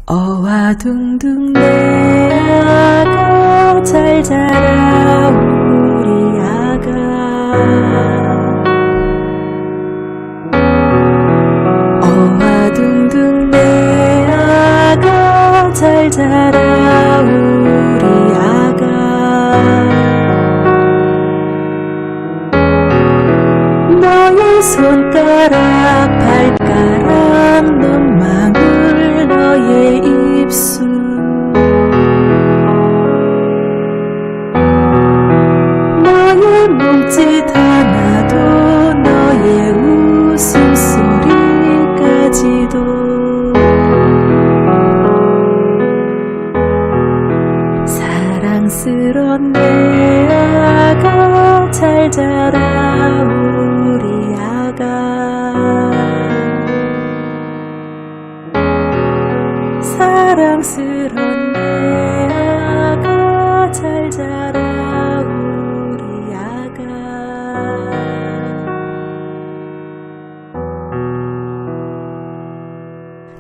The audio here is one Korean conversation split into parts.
어와둥둥 내 아가 잘 자라 우리 아가. 어와둥둥 내 아가 잘 자라 우리 아가. 너의 손가락 발가락 눈망울 너의 입술 너의 몸짓 하나도 너의 웃음소리까지도 사랑스런 내 아가 잘 자라 우리 아가. 사랑스런 내 아가 잘 자라 우리 아가.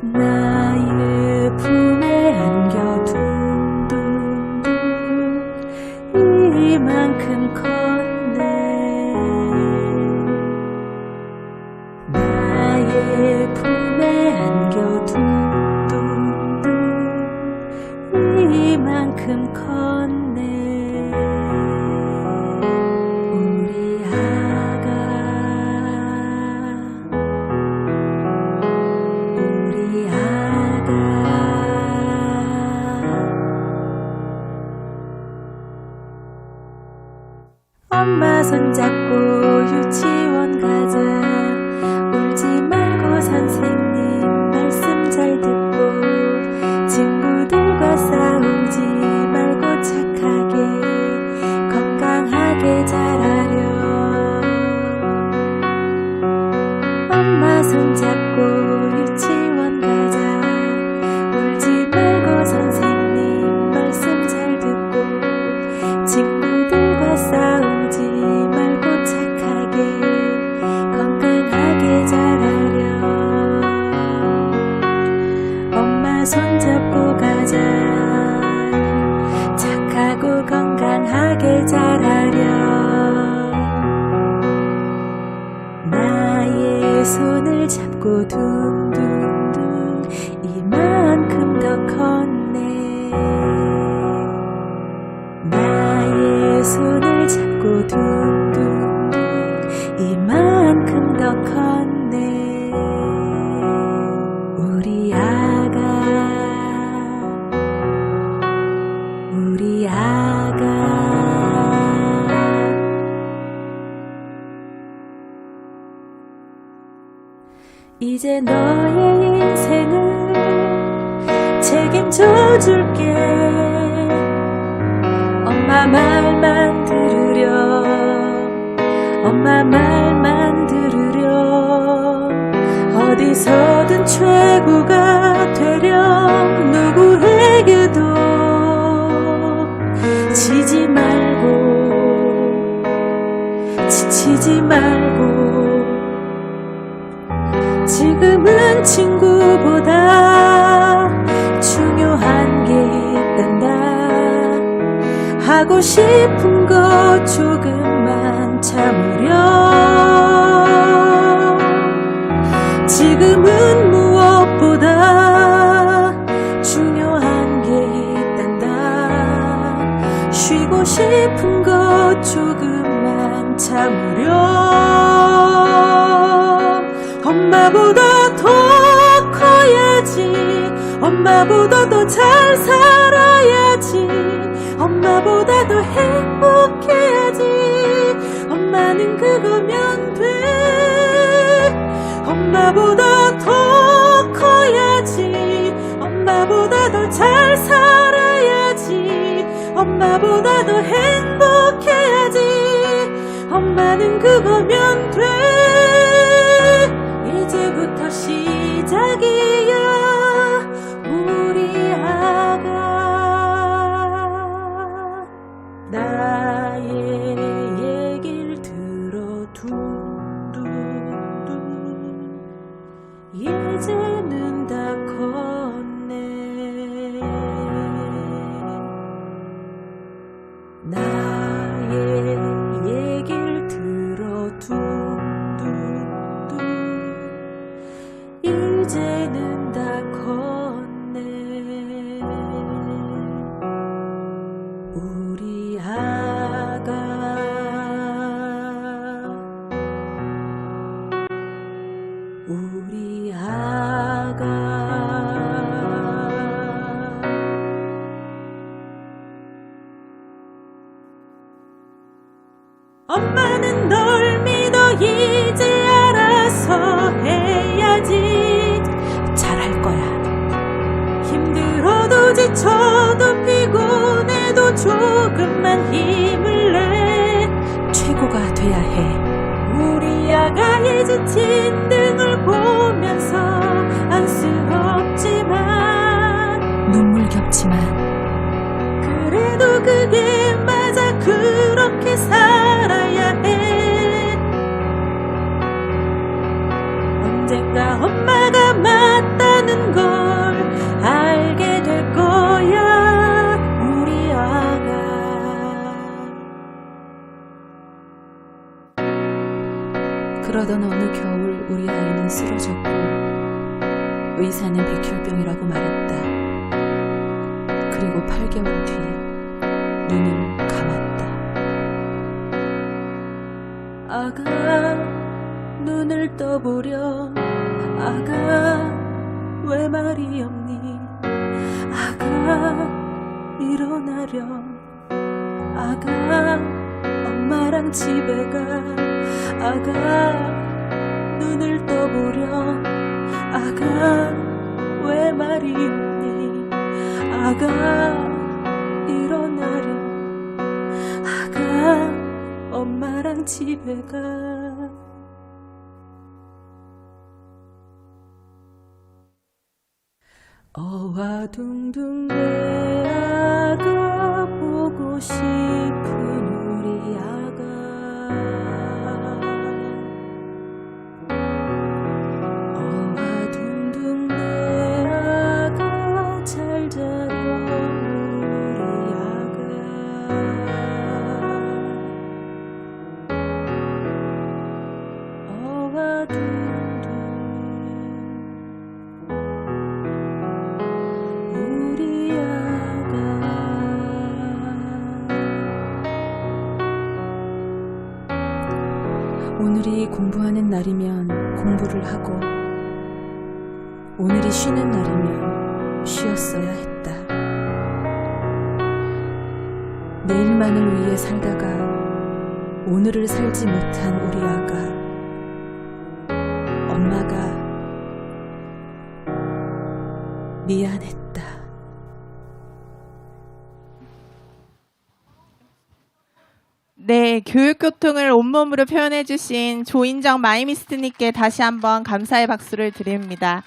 나의 품에 안겨 둥둥둥 이만큼 컸네. 나의 품에 안겨 둥둥둥 이만큼 컸네. 우리 아가 우리 아가. 엄마 손잡고 유치원 가자. 울지 말고 선생님 말씀 잘 듣고 친구들과 싸우지 말고 착하게 건강하게 자라렴. 엄마 손잡고 유치원 가자. 울지 말고 선생님 말씀 잘 듣고 친구들과 싸우지 말고 착하게 건강하게 자라렴. 엄마 손잡고 가자. 착하고 건강하게 자라렴. 나의 손을 잡고 둥둥둥 이만큼 더 컸네. 나의 손을 잡고 둥둥둥 이만큼 더 컸네. 우리 아가 우리 아가. 이제 너의 인생을 책임져 줄게. 엄마 말만 들으렴. 엄마 말만 들으렴. 어디서든 최고가 되렴. 누구에게도 지지 말고 지치지 말고. 지금은 친구보다 중요한 게 있단다. 하고 싶은 거 조금만 참으렴. 지금은 무엇보다 중요한 게 있단다. 쉬고 싶은 거 조금만 참으렴. 엄마보다 더 커야지. 엄마보다 더 잘 살아야지. 엄마보다 더 행복해야지. 엄마는 그거면 돼. 엄마보다 더 커야지. 엄마보다 더 잘 살아야지. 엄마보다 더 행복해야지. 엄마는 그거면 돼. 이제부터 시작이야 우리 아가. 나의 얘길 들어 둥둥둥 이제는 다 컸네. 지쳐도 피곤해도 조금만 힘을 내 최고가 돼야 해. 우리 아가의 지친 등을 보면서 안쓰럽지만 눈물 겹지만 그래도 그게 맞아. 그렇게 살아야 해. 언젠가 엄마가 맞다는 걸 알게 될 거야. 우리 아가. 그러던 어느 겨울 우리 아이는 쓰러졌고 의사는 백혈병이라고 말했다. 그리고 8개월 뒤 눈을 감았다. 아가 눈을 떠보렴. 아가 왜 말이 없니. 아가 일어나렴. 아가 엄마랑 집에 가. 아가 눈을 떠보렴. 아가 왜 말이 없니. 아가 일어나렴. 아가 엄마랑 집에 가. 어와둥둥 내 아가 보고 싶은 우리 아가. 어와둥둥 내 아가 잘 자렴 우리 아가. 어와둥둥 오늘이 공부하는 날이면 공부를 하고 오늘이 쉬는 날이면 쉬었어야 했다. 내일만을 위해 살다가 오늘을 살지 못한 우리 아가. 엄마가 미안했다. 네, 교육교통을 온몸으로 표현해주신 조인정 마이미스트님께 다시 한번 감사의 박수를 드립니다.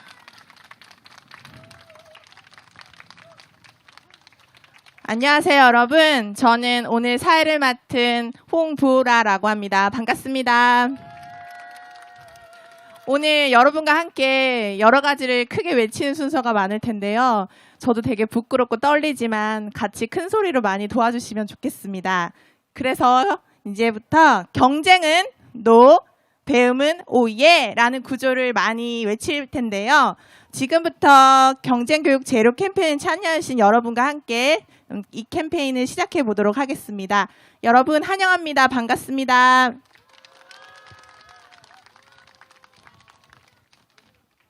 안녕하세요, 여러분. 저는 오늘 사회를 맡은 홍보라라고 합니다. 반갑습니다. 오늘 여러분과 함께 여러 가지를 크게 외치는 순서가 많을 텐데요. 저도 되게 부끄럽고 떨리지만 같이 큰 소리로 많이 도와주시면 좋겠습니다. 그래서 이제부터 경쟁은 NO, 배움은 OYE 라는 구조를 많이 외칠 텐데요. 지금부터 경쟁교육 제로 캠페인 참여하신 여러분과 함께 이 캠페인을 시작해 보도록 하겠습니다. 여러분 환영합니다. 반갑습니다.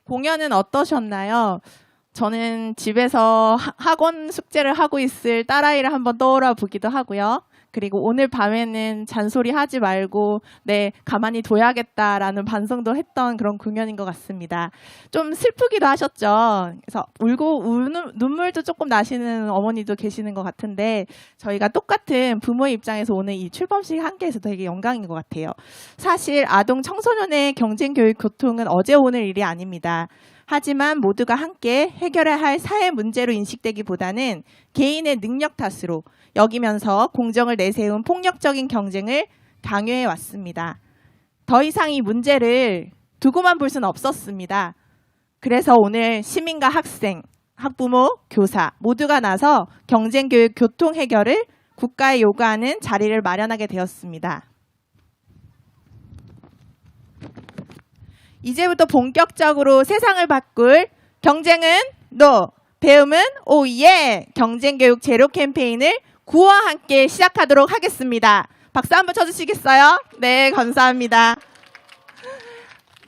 공연은 어떠셨나요? 저는 집에서 학원 숙제를 하고 있을 딸아이를 한번 떠올려 보기도 하고요. 그리고 오늘 밤에는 잔소리 하지 말고 가만히 둬야겠다라는 반성도 했던 그런 공연인 것 같습니다. 좀 슬프기도 하셨죠. 그래서 울고 눈물도 조금 나시는 어머니도 계시는 것 같은데 저희가 똑같은 부모의 입장에서 오늘 이 출범식 함께해서 되게 영광인 것 같아요. 사실 아동 청소년의 경쟁교육 교통은 어제 오늘 일이 아닙니다. 하지만 모두가 함께 해결해야 할 사회 문제로 인식되기보다는 개인의 능력 탓으로 여기면서 공정을 내세운 폭력적인 경쟁을 강요해 왔습니다. 더 이상 이 문제를 두고만 볼 수는 없었습니다. 그래서 오늘 시민과 학생, 학부모, 교사 모두가 나서 경쟁교육 교통 해결을 국가에 요구하는 자리를 마련하게 되었습니다. 이제부터 본격적으로 세상을 바꿀 경쟁은 NO, 배움은 OYE 경쟁교육 제로 캠페인을 9와 함께 시작하도록 하겠습니다. 박수 한번 쳐주시겠어요? 네, 감사합니다.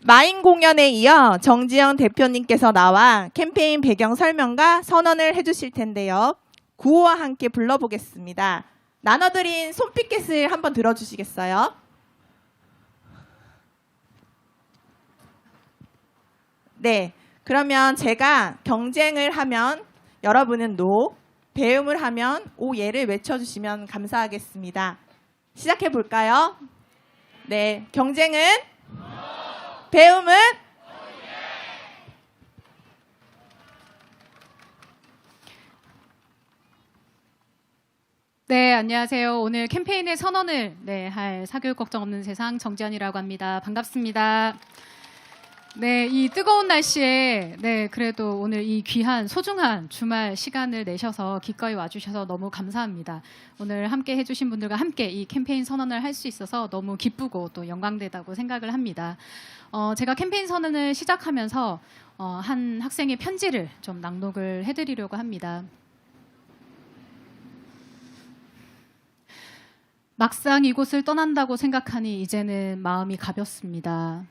마인 공연에 이어 정지영 대표님께서 나와 캠페인 배경 설명과 선언을 해주실 텐데요. 9호와 함께 불러보겠습니다. 나눠드린 손피켓을 한번 들어주시겠어요? 네, 그러면 제가 경쟁을 하면 여러분은 노, 배움을 하면 오예를 외쳐주시면 감사하겠습니다. 시작해 볼까요? 네, 경쟁은? 배움은? 네, 안녕하세요. 오늘 캠페인의 선언을 할 사교육 걱정 없는 세상 정지연이라고 합니다. 반갑습니다. 네, 이 뜨거운 날씨에 그래도 오늘 이 귀한 소중한 주말 시간을 내셔서 기꺼이 와주셔서 너무 감사합니다. 오늘 함께 해주신 분들과 함께 이 캠페인 선언을 할 수 있어서 너무 기쁘고 또 영광되다고 생각을 합니다. 제가 캠페인 선언을 시작하면서 한 학생의 편지를 좀 낭독을 해드리려고 합니다. 막상 이곳을 떠난다고 생각하니 이제는 마음이 가볍습니다.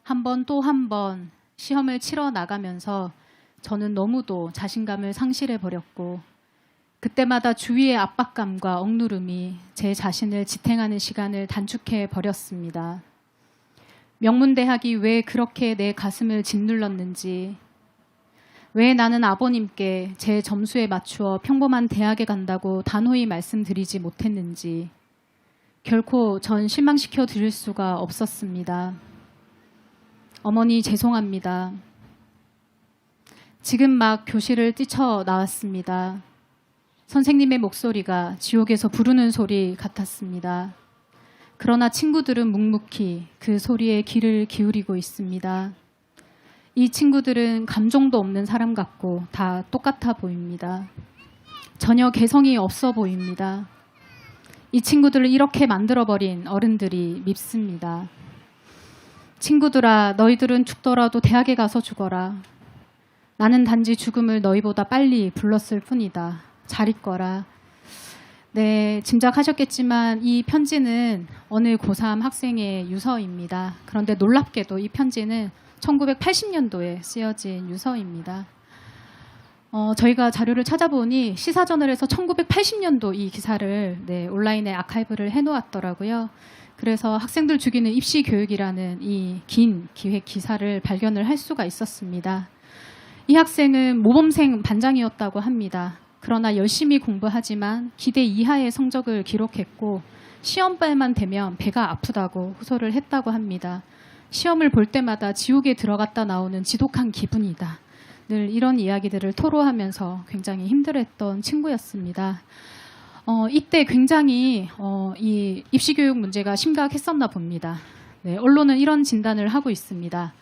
한 번 또 한 번 시험을 치러 나가면서 저는 너무도 자신감을 상실해 버렸고 그때마다 주위의 압박감과 억누름이 제 자신을 지탱하는 시간을 단축해 버렸습니다. 명문대학이 왜 그렇게 내 가슴을 짓눌렀는지, 왜 나는 아버님께 제 점수에 맞추어 평범한 대학에 간다고 단호히 말씀드리지 못했는지 결코 전 실망시켜 드릴 수가 없었습니다. 어머니 죄송합니다. 지금 막 교실을 뛰쳐나왔습니다. 선생님의 목소리가 지옥에서 부르는 소리 같았습니다. 그러나 친구들은 묵묵히 그 소리에 귀를 기울이고 있습니다. 이 친구들은 감정도 없는 사람 같고 다 똑같아 보입니다. 전혀 개성이 없어 보입니다. 이 친구들을 이렇게 만들어버린 어른들이 밉습니다. 친구들아, 너희들은 죽더라도 대학에 가서 죽어라. 나는 단지 죽음을 너희보다 빨리 불렀을 뿐이다. 잘 있거라. 네, 짐작하셨겠지만 이 편지는 어느 고3 학생의 유서입니다. 그런데 놀랍게도 이 편지는 1980년도에 쓰여진 유서입니다. 저희가 자료를 찾아보니 시사저널에서 1980년도 이 기사를 온라인에 아카이브를 해놓았더라고요. 그래서 학생들 죽이는 입시교육이라는 이 긴 기획 기사를 발견을 할 수가 있었습니다. 이 학생은 모범생 반장이었다고 합니다. 그러나 열심히 공부하지만 기대 이하의 성적을 기록했고 시험발만 되면 배가 아프다고 호소를 했다고 합니다. 시험을 볼 때마다 지옥에 들어갔다 나오는 지독한 기분이다. 늘 이런 이야기들을 토로하면서 굉장히 힘들어했던 친구였습니다. 이때 굉장히 이 입시교육 문제가 심각했었나 봅니다. 네, 언론은 이런 진단을 하고 있습니다.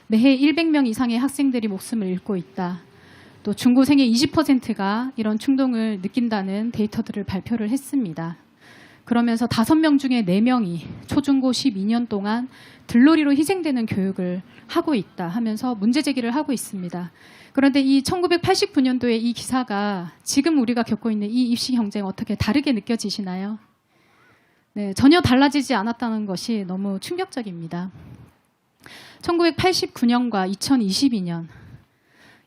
매해 100명 이상의 학생들이 목숨을 잃고 있다. 또 중고생의 20%가 이런 충동을 느낀다는 데이터들을 발표를 했습니다. 그러면서 5명 중에 4명이 초중고 12년 동안 들러리로 희생되는 교육을 하고 있다 하면서 문제 제기를 하고 있습니다. 그런데 이 1989년도에 이 기사가 지금 우리가 겪고 있는 이 입시 경쟁 어떻게 다르게 느껴지시나요? 네, 전혀 달라지지 않았다는 것이 너무 충격적입니다. 1989년과 2022년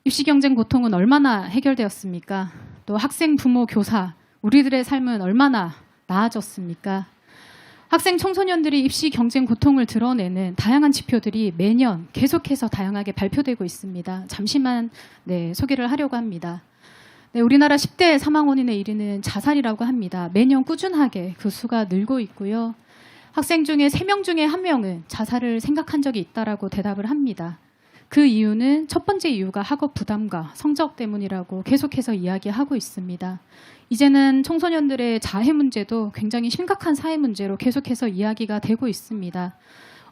입시 경쟁 고통은 얼마나 해결되었습니까? 또 학생, 부모, 교사, 우리들의 삶은 얼마나 나아졌습니까? 학생 청소년들이 입시 경쟁 고통을 드러내는 다양한 지표들이 매년 계속해서 다양하게 발표되고 있습니다. 잠시만 소개를 하려고 합니다. 우리나라 10대 사망 원인의 1위는 자살이라고 합니다. 매년 꾸준하게 그 수가 늘고 있고요. 학생 중에 3명 중에 1명은 자살을 생각한 적이 있다라고 대답을 합니다. 그 이유는 첫 번째 이유가 학업 부담과 성적 때문이라고 계속해서 이야기하고 있습니다. 이제는 청소년들의 자해 문제도 굉장히 심각한 사회 문제로 계속해서 이야기가 되고 있습니다.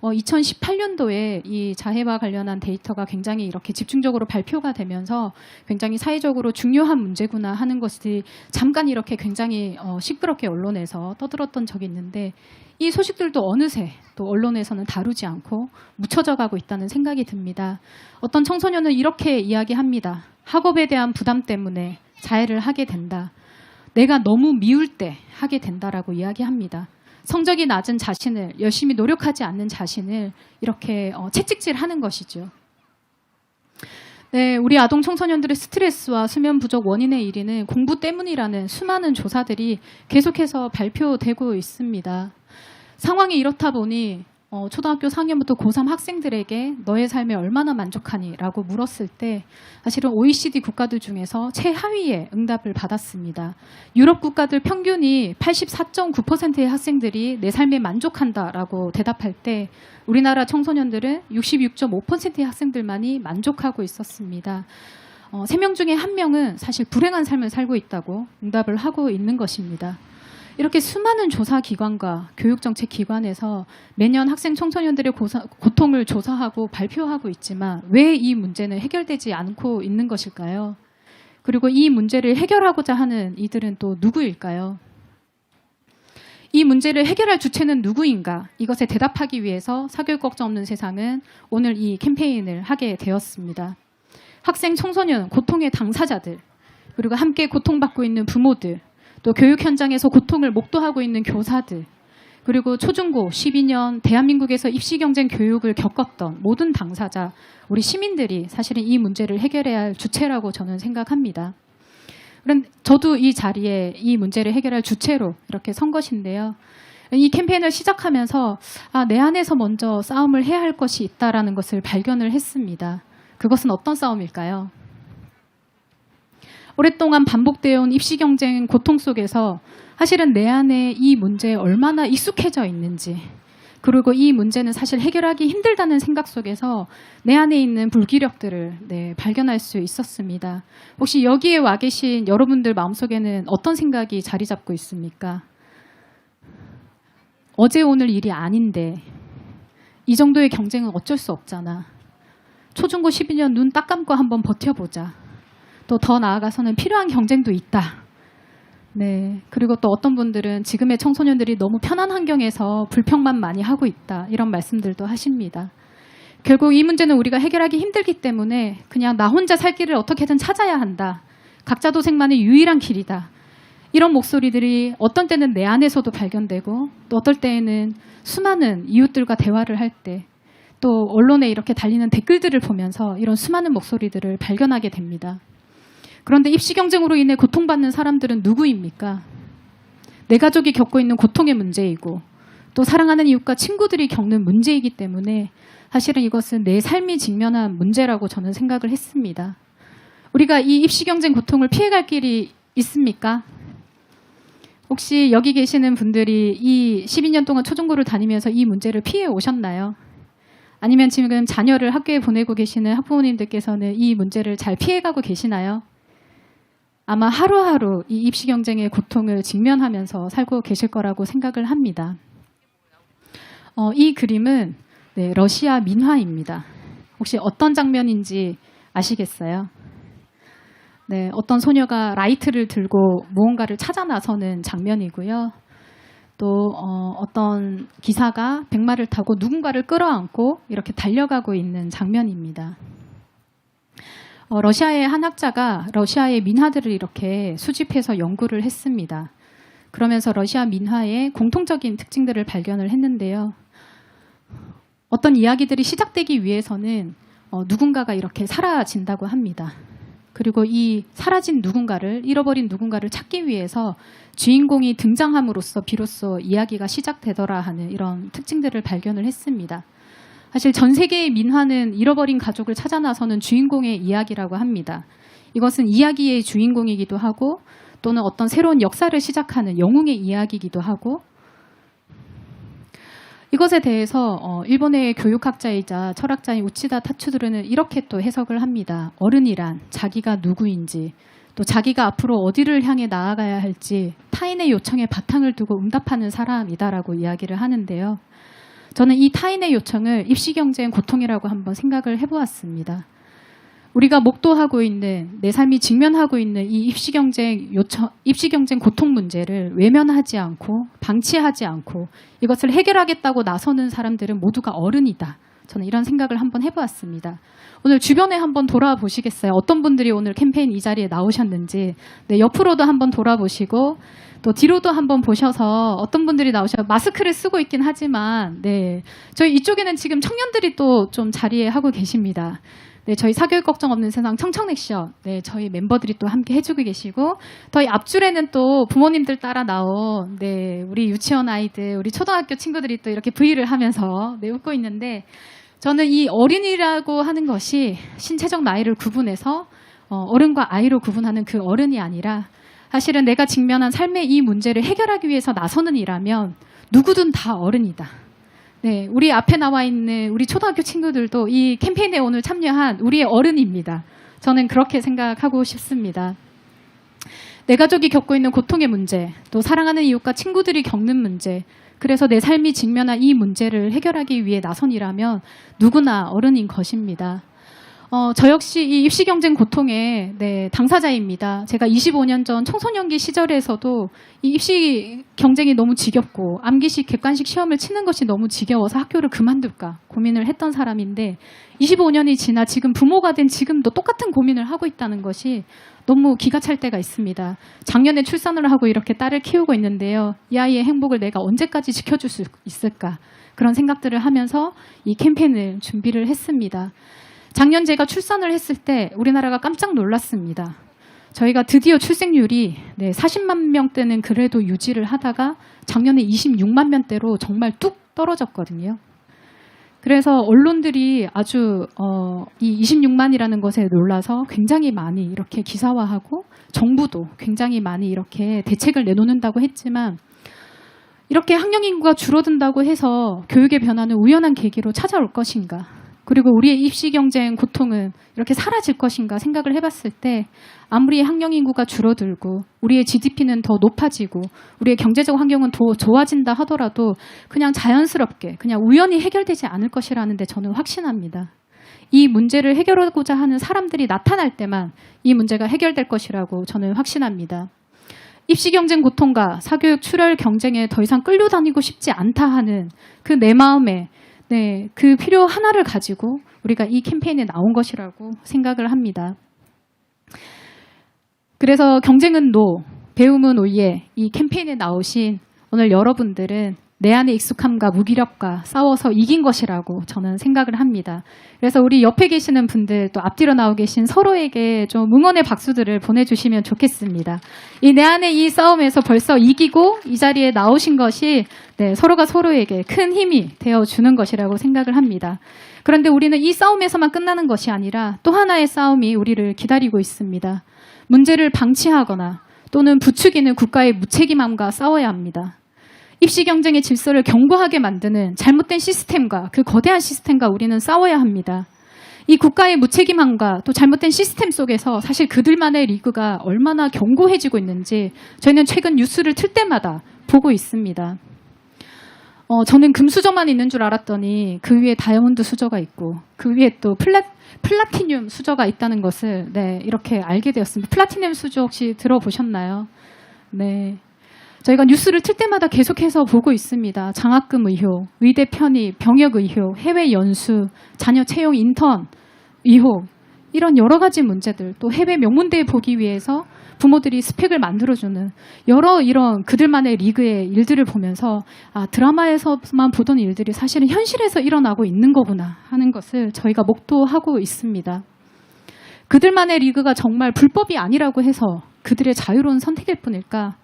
2018년도에 이 자해와 관련한 데이터가 굉장히 이렇게 집중적으로 발표가 되면서 굉장히 사회적으로 중요한 문제구나 하는 것이 잠깐 이렇게 굉장히 시끄럽게 언론에서 떠들었던 적이 있는데 이 소식들도 어느새 또 언론에서는 다루지 않고 묻혀져 가고 있다는 생각이 듭니다. 어떤 청소년은 이렇게 이야기합니다. 학업에 대한 부담 때문에 자해를 하게 된다. 내가 너무 미울 때 하게 된다라고 이야기합니다. 성적이 낮은 자신을, 열심히 노력하지 않는 자신을 이렇게 채찍질하는 것이죠. 네, 우리 아동 청소년들의 스트레스와 수면 부족 원인의 1위는 공부 때문이라는 수많은 조사들이 계속해서 발표되고 있습니다. 상황이 이렇다 보니 초등학교 4학년부터 고3 학생들에게 너의 삶에 얼마나 만족하니? 라고 물었을 때 사실은 OECD 국가들 중에서 최하위의 응답을 받았습니다. 유럽 국가들 평균이 84.9%의 학생들이 내 삶에 만족한다라고 대답할 때 우리나라 청소년들은 66.5%의 학생들만이 만족하고 있었습니다. 3명 중에 1명은 사실 불행한 삶을 살고 있다고 응답을 하고 있는 것입니다. 이렇게 수많은 조사기관과 교육정책기관에서 매년 학생 청소년들의 고통을 조사하고 발표하고 있지만 왜 이 문제는 해결되지 않고 있는 것일까요? 그리고 이 문제를 해결하고자 하는 이들은 또 누구일까요? 이 문제를 해결할 주체는 누구인가? 이것에 대답하기 위해서 사교육 걱정 없는 세상은 오늘 이 캠페인을 하게 되었습니다. 학생 청소년 고통의 당사자들, 그리고 함께 고통받고 있는 부모들, 또 교육 현장에서 고통을 목도하고 있는 교사들, 그리고 초중고 12년 대한민국에서 입시경쟁 교육을 겪었던 모든 당사자, 우리 시민들이 사실은 이 문제를 해결해야 할 주체라고 저는 생각합니다. 그런데 저도 이 자리에 이 문제를 해결할 주체로 이렇게 선 것인데요. 이 캠페인을 시작하면서 내 안에서 먼저 싸움을 해야 할 것이 있다라는 것을 발견을 했습니다. 그것은 어떤 싸움일까요? 오랫동안 반복되어 온 입시 경쟁 고통 속에서 사실은 내 안에 이 문제에 얼마나 익숙해져 있는지, 그리고 이 문제는 사실 해결하기 힘들다는 생각 속에서 내 안에 있는 불기력들을 발견할 수 있었습니다. 혹시 여기에 와 계신 여러분들 마음속에는 어떤 생각이 자리 잡고 있습니까? 어제 오늘 일이 아닌데 이 정도의 경쟁은 어쩔 수 없잖아. 초중고 12년 눈 딱 감고 한번 버텨보자. 또 더 나아가서는 필요한 경쟁도 있다. 네. 그리고 또 어떤 분들은 지금의 청소년들이 너무 편한 환경에서 불평만 많이 하고 있다. 이런 말씀들도 하십니다. 결국 이 문제는 우리가 해결하기 힘들기 때문에 그냥 나 혼자 살 길을 어떻게든 찾아야 한다. 각자 도생만의 유일한 길이다. 이런 목소리들이 어떤 때는 내 안에서도 발견되고 또 어떨 때에는 수많은 이웃들과 대화를 할 때 또 언론에 이렇게 달리는 댓글들을 보면서 이런 수많은 목소리들을 발견하게 됩니다. 그런데 입시 경쟁으로 인해 고통받는 사람들은 누구입니까? 내 가족이 겪고 있는 고통의 문제이고 또 사랑하는 이웃과 친구들이 겪는 문제이기 때문에 사실은 이것은 내 삶이 직면한 문제라고 저는 생각을 했습니다. 우리가 이 입시 경쟁 고통을 피해갈 길이 있습니까? 혹시 여기 계시는 분들이 이 12년 동안 초중고를 다니면서 이 문제를 피해 오셨나요? 아니면 지금 자녀를 학교에 보내고 계시는 학부모님들께서는 이 문제를 잘 피해가고 계시나요? 아마 하루하루 이 입시 경쟁의 고통을 직면하면서 살고 계실 거라고 생각을 합니다. 이 그림은 러시아 민화입니다. 혹시 어떤 장면인지 아시겠어요? 네, 어떤 소녀가 라이트를 들고 무언가를 찾아 나서는 장면이고요. 또 어떤 기사가 백마를 타고 누군가를 끌어안고 이렇게 달려가고 있는 장면입니다. 러시아의 한 학자가 러시아의 민화들을 이렇게 수집해서 연구를 했습니다. 그러면서 러시아 민화의 공통적인 특징들을 발견을 했는데요. 어떤 이야기들이 시작되기 위해서는 누군가가 이렇게 사라진다고 합니다. 그리고 이 사라진 누군가를, 잃어버린 누군가를 찾기 위해서 주인공이 등장함으로써 비로소 이야기가 시작되더라 하는 이런 특징들을 발견을 했습니다. 사실 전 세계의 민화는 잃어버린 가족을 찾아 나서는 주인공의 이야기라고 합니다. 이것은 이야기의 주인공이기도 하고 또는 어떤 새로운 역사를 시작하는 영웅의 이야기이기도 하고, 이것에 대해서 일본의 교육학자이자 철학자인 우치다 타츠루는 이렇게 또 해석을 합니다. 어른이란 자기가 누구인지, 또 자기가 앞으로 어디를 향해 나아가야 할지 타인의 요청에 바탕을 두고 응답하는 사람이다라고 이야기를 하는데요. 저는 이 타인의 요청을 입시경쟁 고통이라고 한번 생각을 해보았습니다. 우리가 목도하고 있는, 내 삶이 직면하고 있는 이 입시경쟁 고통 문제를 외면하지 않고 방치하지 않고 이것을 해결하겠다고 나서는 사람들은 모두가 어른이다. 저는 이런 생각을 한번 해보았습니다. 오늘 주변에 한번 돌아보시겠어요? 어떤 분들이 오늘 캠페인 이 자리에 나오셨는지. 옆으로도 한번 돌아보시고 또 뒤로도 한번 보셔서 어떤 분들이 나오셔서 마스크를 쓰고 있긴 하지만 저희 이쪽에는 지금 청년들이 또 좀 자리에 하고 계십니다. 네, 저희 사교육 걱정 없는 세상 청청액션, 네, 저희 멤버들이 또 함께 해주고 계시고, 저희 앞줄에는 또 부모님들 따라 나온, 네, 우리 유치원 아이들, 우리 초등학교 친구들이 또 이렇게 V를 하면서, 네, 웃고 있는데, 저는 이 어른이라고 하는 것이 신체적 나이를 구분해서 어른과 아이로 구분하는 그 어른이 아니라, 사실은 내가 직면한 삶의 이 문제를 해결하기 위해서 나서는 이라면 누구든 다 어른이다. 네, 우리 앞에 나와 있는 우리 초등학교 친구들도 이 캠페인에 오늘 참여한 우리의 어른입니다. 저는 그렇게 생각하고 싶습니다. 내 가족이 겪고 있는 고통의 문제, 또 사랑하는 이웃과 친구들이 겪는 문제, 그래서 내 삶이 직면한 이 문제를 해결하기 위해 나선이라면 누구나 어른인 것입니다. 저 역시 이 입시 경쟁 고통의 당사자입니다. 제가 25년 전 청소년기 시절에서도 이 입시 경쟁이 너무 지겹고 암기식, 객관식 시험을 치는 것이 너무 지겨워서 학교를 그만둘까 고민을 했던 사람인데 25년이 지나 지금 부모가 된 지금도 똑같은 고민을 하고 있다는 것이 너무 기가 찰 때가 있습니다. 작년에 출산을 하고 이렇게 딸을 키우고 있는데요. 이 아이의 행복을 내가 언제까지 지켜줄 수 있을까? 그런 생각들을 하면서 이 캠페인을 준비를 했습니다. 작년 제가 출산을 했을 때 우리나라가 깜짝 놀랐습니다. 저희가 드디어 출생률이 40만 명대는 그래도 유지를 하다가 작년에 26만 명대로 정말 뚝 떨어졌거든요. 그래서 언론들이 아주 이 26만이라는 것에 놀라서 굉장히 많이 이렇게 기사화하고 정부도 굉장히 많이 이렇게 대책을 내놓는다고 했지만 이렇게 학령 인구가 줄어든다고 해서 교육의 변화는 우연한 계기로 찾아올 것인가? 그리고 우리의 입시 경쟁 고통은 이렇게 사라질 것인가 생각을 해봤을 때 아무리 학령 인구가 줄어들고 우리의 GDP는 더 높아지고 우리의 경제적 환경은 더 좋아진다 하더라도 그냥 자연스럽게 그냥 우연히 해결되지 않을 것이라는 데 저는 확신합니다. 이 문제를 해결하고자 하는 사람들이 나타날 때만 이 문제가 해결될 것이라고 저는 확신합니다. 입시 경쟁 고통과 사교육 출혈 경쟁에 더 이상 끌려다니고 싶지 않다 하는 그 내 마음에 그 필요 하나를 가지고 우리가 이 캠페인에 나온 것이라고 생각을 합니다. 그래서 경쟁은 노, 배움은 오예 이 캠페인에 나오신 오늘 여러분들은 내 안의 익숙함과 무기력과 싸워서 이긴 것이라고 저는 생각을 합니다. 그래서 우리 옆에 계시는 분들 또 앞뒤로 나오 계신 서로에게 좀 응원의 박수들을 보내주시면 좋겠습니다. 이 내 안의 이 싸움에서 벌써 이기고 이 자리에 나오신 것이 서로가 서로에게 큰 힘이 되어주는 것이라고 생각을 합니다. 그런데 우리는 이 싸움에서만 끝나는 것이 아니라 또 하나의 싸움이 우리를 기다리고 있습니다. 문제를 방치하거나 또는 부추기는 국가의 무책임함과 싸워야 합니다. 입시 경쟁의 질서를 견고하게 만드는 잘못된 시스템과 그 거대한 시스템과 우리는 싸워야 합니다. 이 국가의 무책임함과 또 잘못된 시스템 속에서 사실 그들만의 리그가 얼마나 견고해지고 있는지 저희는 최근 뉴스를 틀 때마다 보고 있습니다. 저는 금수저만 있는 줄 알았더니 그 위에 다이아몬드 수저가 있고 그 위에 또 플라티늄 수저가 있다는 것을 이렇게 알게 되었습니다. 플라티늄 수저 혹시 들어보셨나요? 네. 저희가 뉴스를 틀 때마다 계속해서 보고 있습니다. 장학금 의혹, 의대 편입, 병역 의혹, 해외 연수, 자녀 채용 인턴 의혹 이런 여러 가지 문제들 또 해외 명문대에 보기 위해서 부모들이 스펙을 만들어주는 여러 이런 그들만의 리그의 일들을 보면서 드라마에서만 보던 일들이 사실은 현실에서 일어나고 있는 거구나 하는 것을 저희가 목도하고 있습니다. 그들만의 리그가 정말 불법이 아니라고 해서 그들의 자유로운 선택일 뿐일까?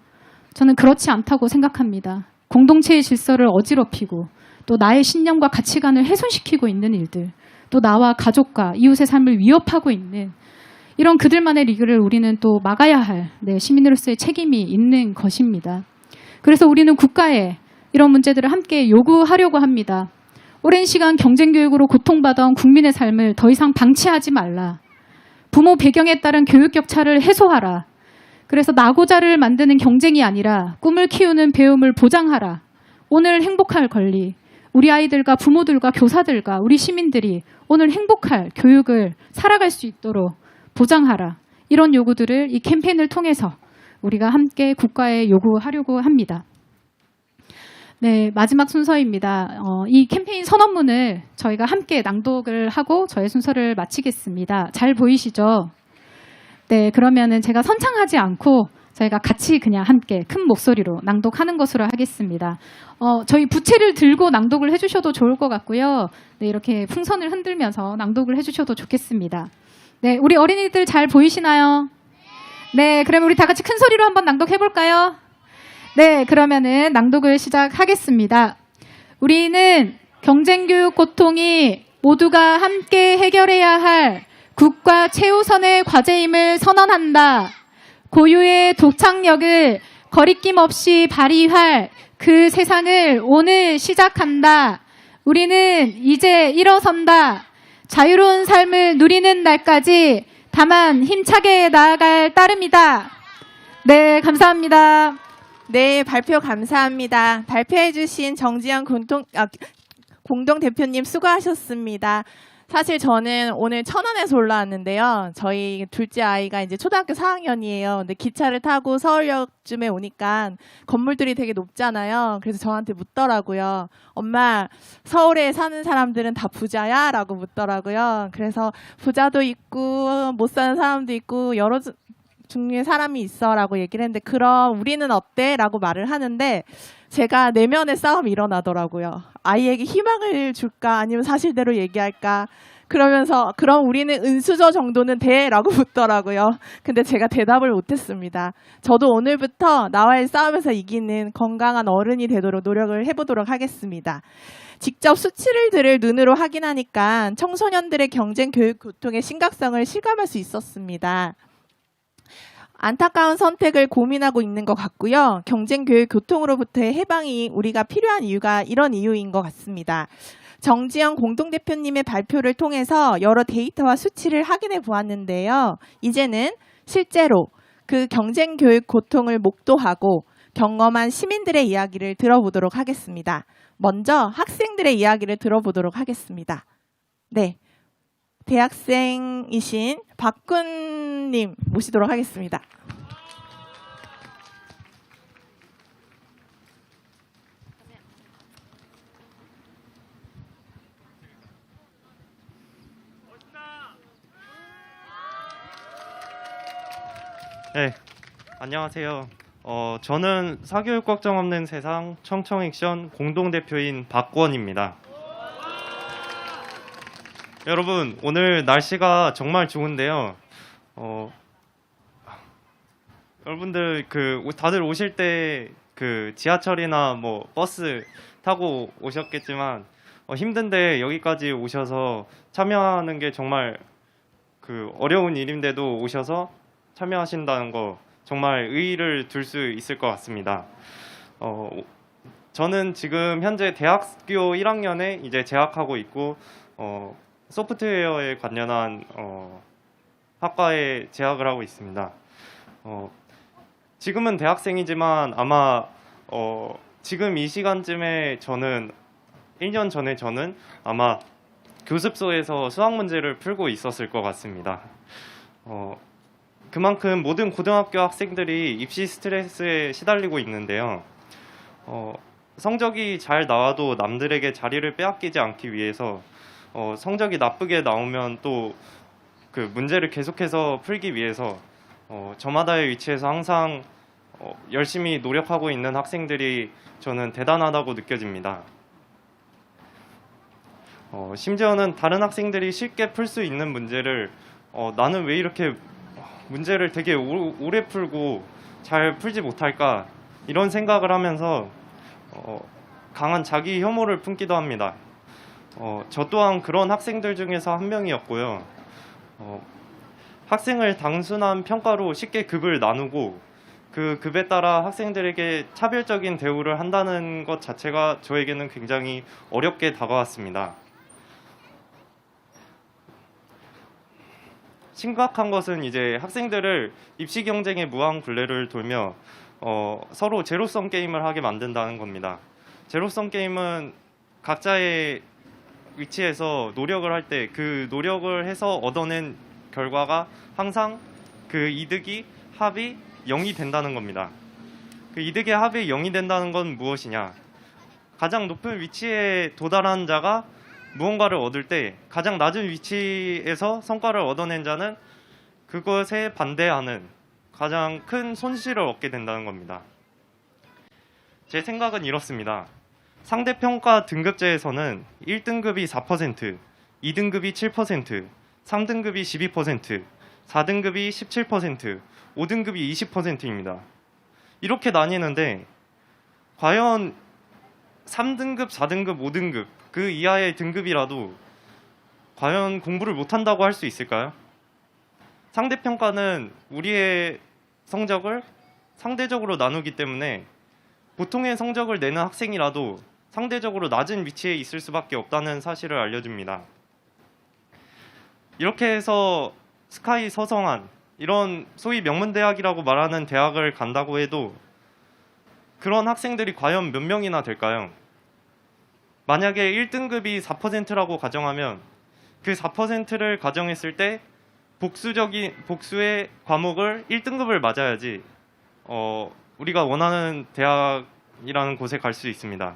저는 그렇지 않다고 생각합니다. 공동체의 질서를 어지럽히고 또 나의 신념과 가치관을 훼손시키고 있는 일들, 또 나와 가족과 이웃의 삶을 위협하고 있는 이런 그들만의 리그를 우리는 또 막아야 할 시민으로서의 책임이 있는 것입니다. 그래서 우리는 국가에 이런 문제들을 함께 요구하려고 합니다. 오랜 시간 경쟁교육으로 고통받아온 국민의 삶을 더 이상 방치하지 말라. 부모 배경에 따른 교육 격차를 해소하라. 그래서 나고자를 만드는 경쟁이 아니라 꿈을 키우는 배움을 보장하라. 오늘 행복할 권리, 우리 아이들과 부모들과 교사들과 우리 시민들이 오늘 행복할 교육을 살아갈 수 있도록 보장하라. 이런 요구들을 이 캠페인을 통해서 우리가 함께 국가에 요구하려고 합니다. 네, 마지막 순서입니다. 이 캠페인 선언문을 저희가 함께 낭독을 하고 저의 순서를 마치겠습니다. 잘 보이시죠? 네, 그러면은 제가 선창하지 않고 저희가 같이 그냥 함께 큰 목소리로 낭독하는 것으로 하겠습니다. 저희 부채를 들고 낭독을 해주셔도 좋을 것 같고요. 네, 이렇게 풍선을 흔들면서 낭독을 해주셔도 좋겠습니다. 네, 우리 어린이들 잘 보이시나요? 네, 그러면 우리 다 같이 큰 소리로 한번 낭독해볼까요? 네, 그러면은 낭독을 시작하겠습니다. 우리는 경쟁교육 고통이 모두가 함께 해결해야 할 국가 최우선의 과제임을 선언한다. 고유의 독창력을 거리낌 없이 발휘할 그 세상을 오늘 시작한다. 우리는 이제 일어선다. 자유로운 삶을 누리는 날까지 다만 힘차게 나아갈 따름이다. 네, 감사합니다. 네, 발표 감사합니다. 발표해주신 정지현 공동대표님 수고하셨습니다. 사실 저는 오늘 천안에서 올라왔는데요. 저희 둘째 아이가 이제 초등학교 4학년이에요. 근데 기차를 타고 서울역쯤에 오니까 건물들이 되게 높잖아요. 그래서 저한테 묻더라고요. 엄마, 서울에 사는 사람들은 다 부자야? 라고 묻더라고요. 그래서 부자도 있고 못 사는 사람도 있고 여러 종류의 사람이 있어 라고 얘기를 했는데 그럼 우리는 어때? 라고 말을 하는데 제가 내면의 싸움이 일어나더라고요. 아이에게 희망을 줄까 아니면 사실대로 얘기할까? 그러면서 그럼 우리는 은수저 정도는 돼? 라고 묻더라고요. 근데 제가 대답을 못했습니다. 저도 오늘부터 나와의 싸움에서 이기는 건강한 어른이 되도록 노력을 해보도록 하겠습니다. 직접 수치를 들을 눈으로 확인하니까 청소년들의 경쟁 교육 고통의 심각성을 실감할 수 있었습니다. 안타까운 선택을 고민하고 있는 것 같고요. 경쟁교육 교통으로부터의 해방이 우리가 필요한 이유가 이런 이유인 것 같습니다. 정지영 공동대표님의 발표를 통해서 여러 데이터와 수치를 확인해 보았는데요. 이제는 실제로 그 경쟁교육 고통을 목도하고 경험한 시민들의 이야기를 들어보도록 하겠습니다. 먼저 학생들의 이야기를 들어보도록 하겠습니다. 네. 대학생이신 박군님 모시도록 하겠습니다. 네, 안녕하세요. 저는 사교육 걱정 없는 세상 청청액션 공동대표인 박권입니다. 여러분, 오늘 날씨가 정말 좋은데요. 여러분들 다들 오실 때 지하철이나 뭐 버스 타고 오셨겠지만 힘든데 여기까지 오셔서 참여하는 게 정말 어려운 일인데도 오셔서 참여하신다는 거 정말 의의를 둘 수 있을 것 같습니다. 저는 지금 현재 대학교 1학년에 이제 재학하고 있고 소프트웨어에 관련한 학과에 재학을 하고 있습니다. 지금은 대학생이지만 아마 지금 이 시간쯤에 1년 전에 저는 아마 교습소에서 수학 문제를 풀고 있었을 것 같습니다. 그만큼 모든 고등학교 학생들이 입시 스트레스에 시달리고 있는데요. 성적이 잘 나와도 남들에게 자리를 빼앗기지 않기 위해서 성적이 나쁘게 나오면 또 문제를 계속해서 풀기 위해서 저마다의 위치에서 항상 열심히 노력하고 있는 학생들이 저는 대단하다고 느껴집니다. 심지어는 다른 학생들이 쉽게 풀 수 있는 문제를 나는 왜 이렇게 문제를 되게 오래 풀고 잘 풀지 못할까 이런 생각을 하면서 강한 자기 혐오를 품기도 합니다. 저 또한 그런 학생들 중에서 한 명이었고요. 학생을 단순한 평가로 쉽게 급을 나누고 그 급에 따라 학생들에게 차별적인 대우를 한다는 것 자체가 저에게는 굉장히 어렵게 다가왔습니다. 심각한 것은 이제 학생들을 입시 경쟁의 무한 굴레를 돌며 서로 제로섬 게임을 하게 만든다는 겁니다. 제로섬 게임은 각자의 위치에서 노력을 할 때 그 노력을 해서 얻어낸 결과가 항상 그 이득이 합이 0이 된다는 겁니다. 그 이득의 합이 0이 된다는 건 무엇이냐? 가장 높은 위치에 도달한 자가 무언가를 얻을 때 가장 낮은 위치에서 성과를 얻어낸 자는 그것에 반대하는 가장 큰 손실을 얻게 된다는 겁니다. 제 생각은 이렇습니다. 상대평가 등급제에서는 1등급이 4%, 2등급이 7%, 3등급이 12%, 4등급이 17%, 5등급이 20%입니다. 이렇게 나뉘는데 과연 3등급, 4등급, 5등급 그 이하의 등급이라도 과연 공부를 못한다고 할 수 있을까요? 상대평가는 우리의 성적을 상대적으로 나누기 때문에 보통의 성적을 내는 학생이라도 상대적으로 낮은 위치에 있을 수밖에 없다는 사실을 알려줍니다. 이렇게 해서 스카이, 서성한 이런 소위 명문대학이라고 말하는 대학을 간다고 해도 그런 학생들이 과연 몇 명이나 될까요? 만약에 1등급이 4%라고 가정하면 그 4%를 가정했을 때 복수의 과목을 1등급을 맞아야지 우리가 원하는 대학이라는 곳에 갈 수 있습니다.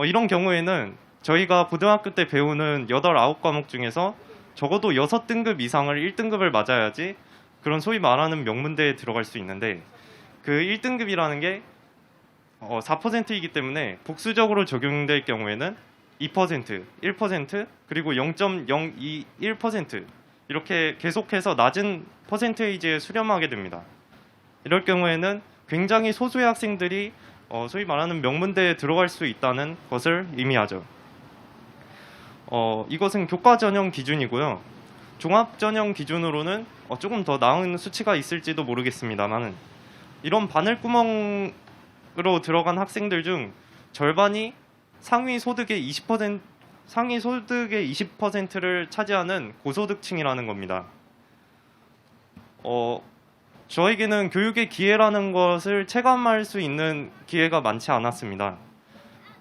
이런 경우에는 저희가 고등학교 때 배우는 8, 9과목 중에서 적어도 6등급 이상을 1등급을 맞아야지 그런 소위 말하는 명문대에 들어갈 수 있는데 그 1등급이라는 게 4%이기 때문에 복수적으로 적용될 경우에는 2%, 1%, 그리고 0.021% 이렇게 계속해서 낮은 퍼센테이지에 수렴하게 됩니다. 이럴 경우에는 굉장히 소수의 학생들이 소위 말하는 명문대에 들어갈 수 있다는 것을 의미하죠. 이것은 교과 전형 기준이고요. 종합 전형 기준으로는 조금 더 나은 수치가 있을지도 모르겠습니다만 이런 바늘구멍으로 들어간 학생들 중 절반이 상위 소득의 20%를 차지하는 고소득층이라는 겁니다. 저에게는 교육의 기회라는 것을 체감할 수 있는 기회가 많지 않았습니다.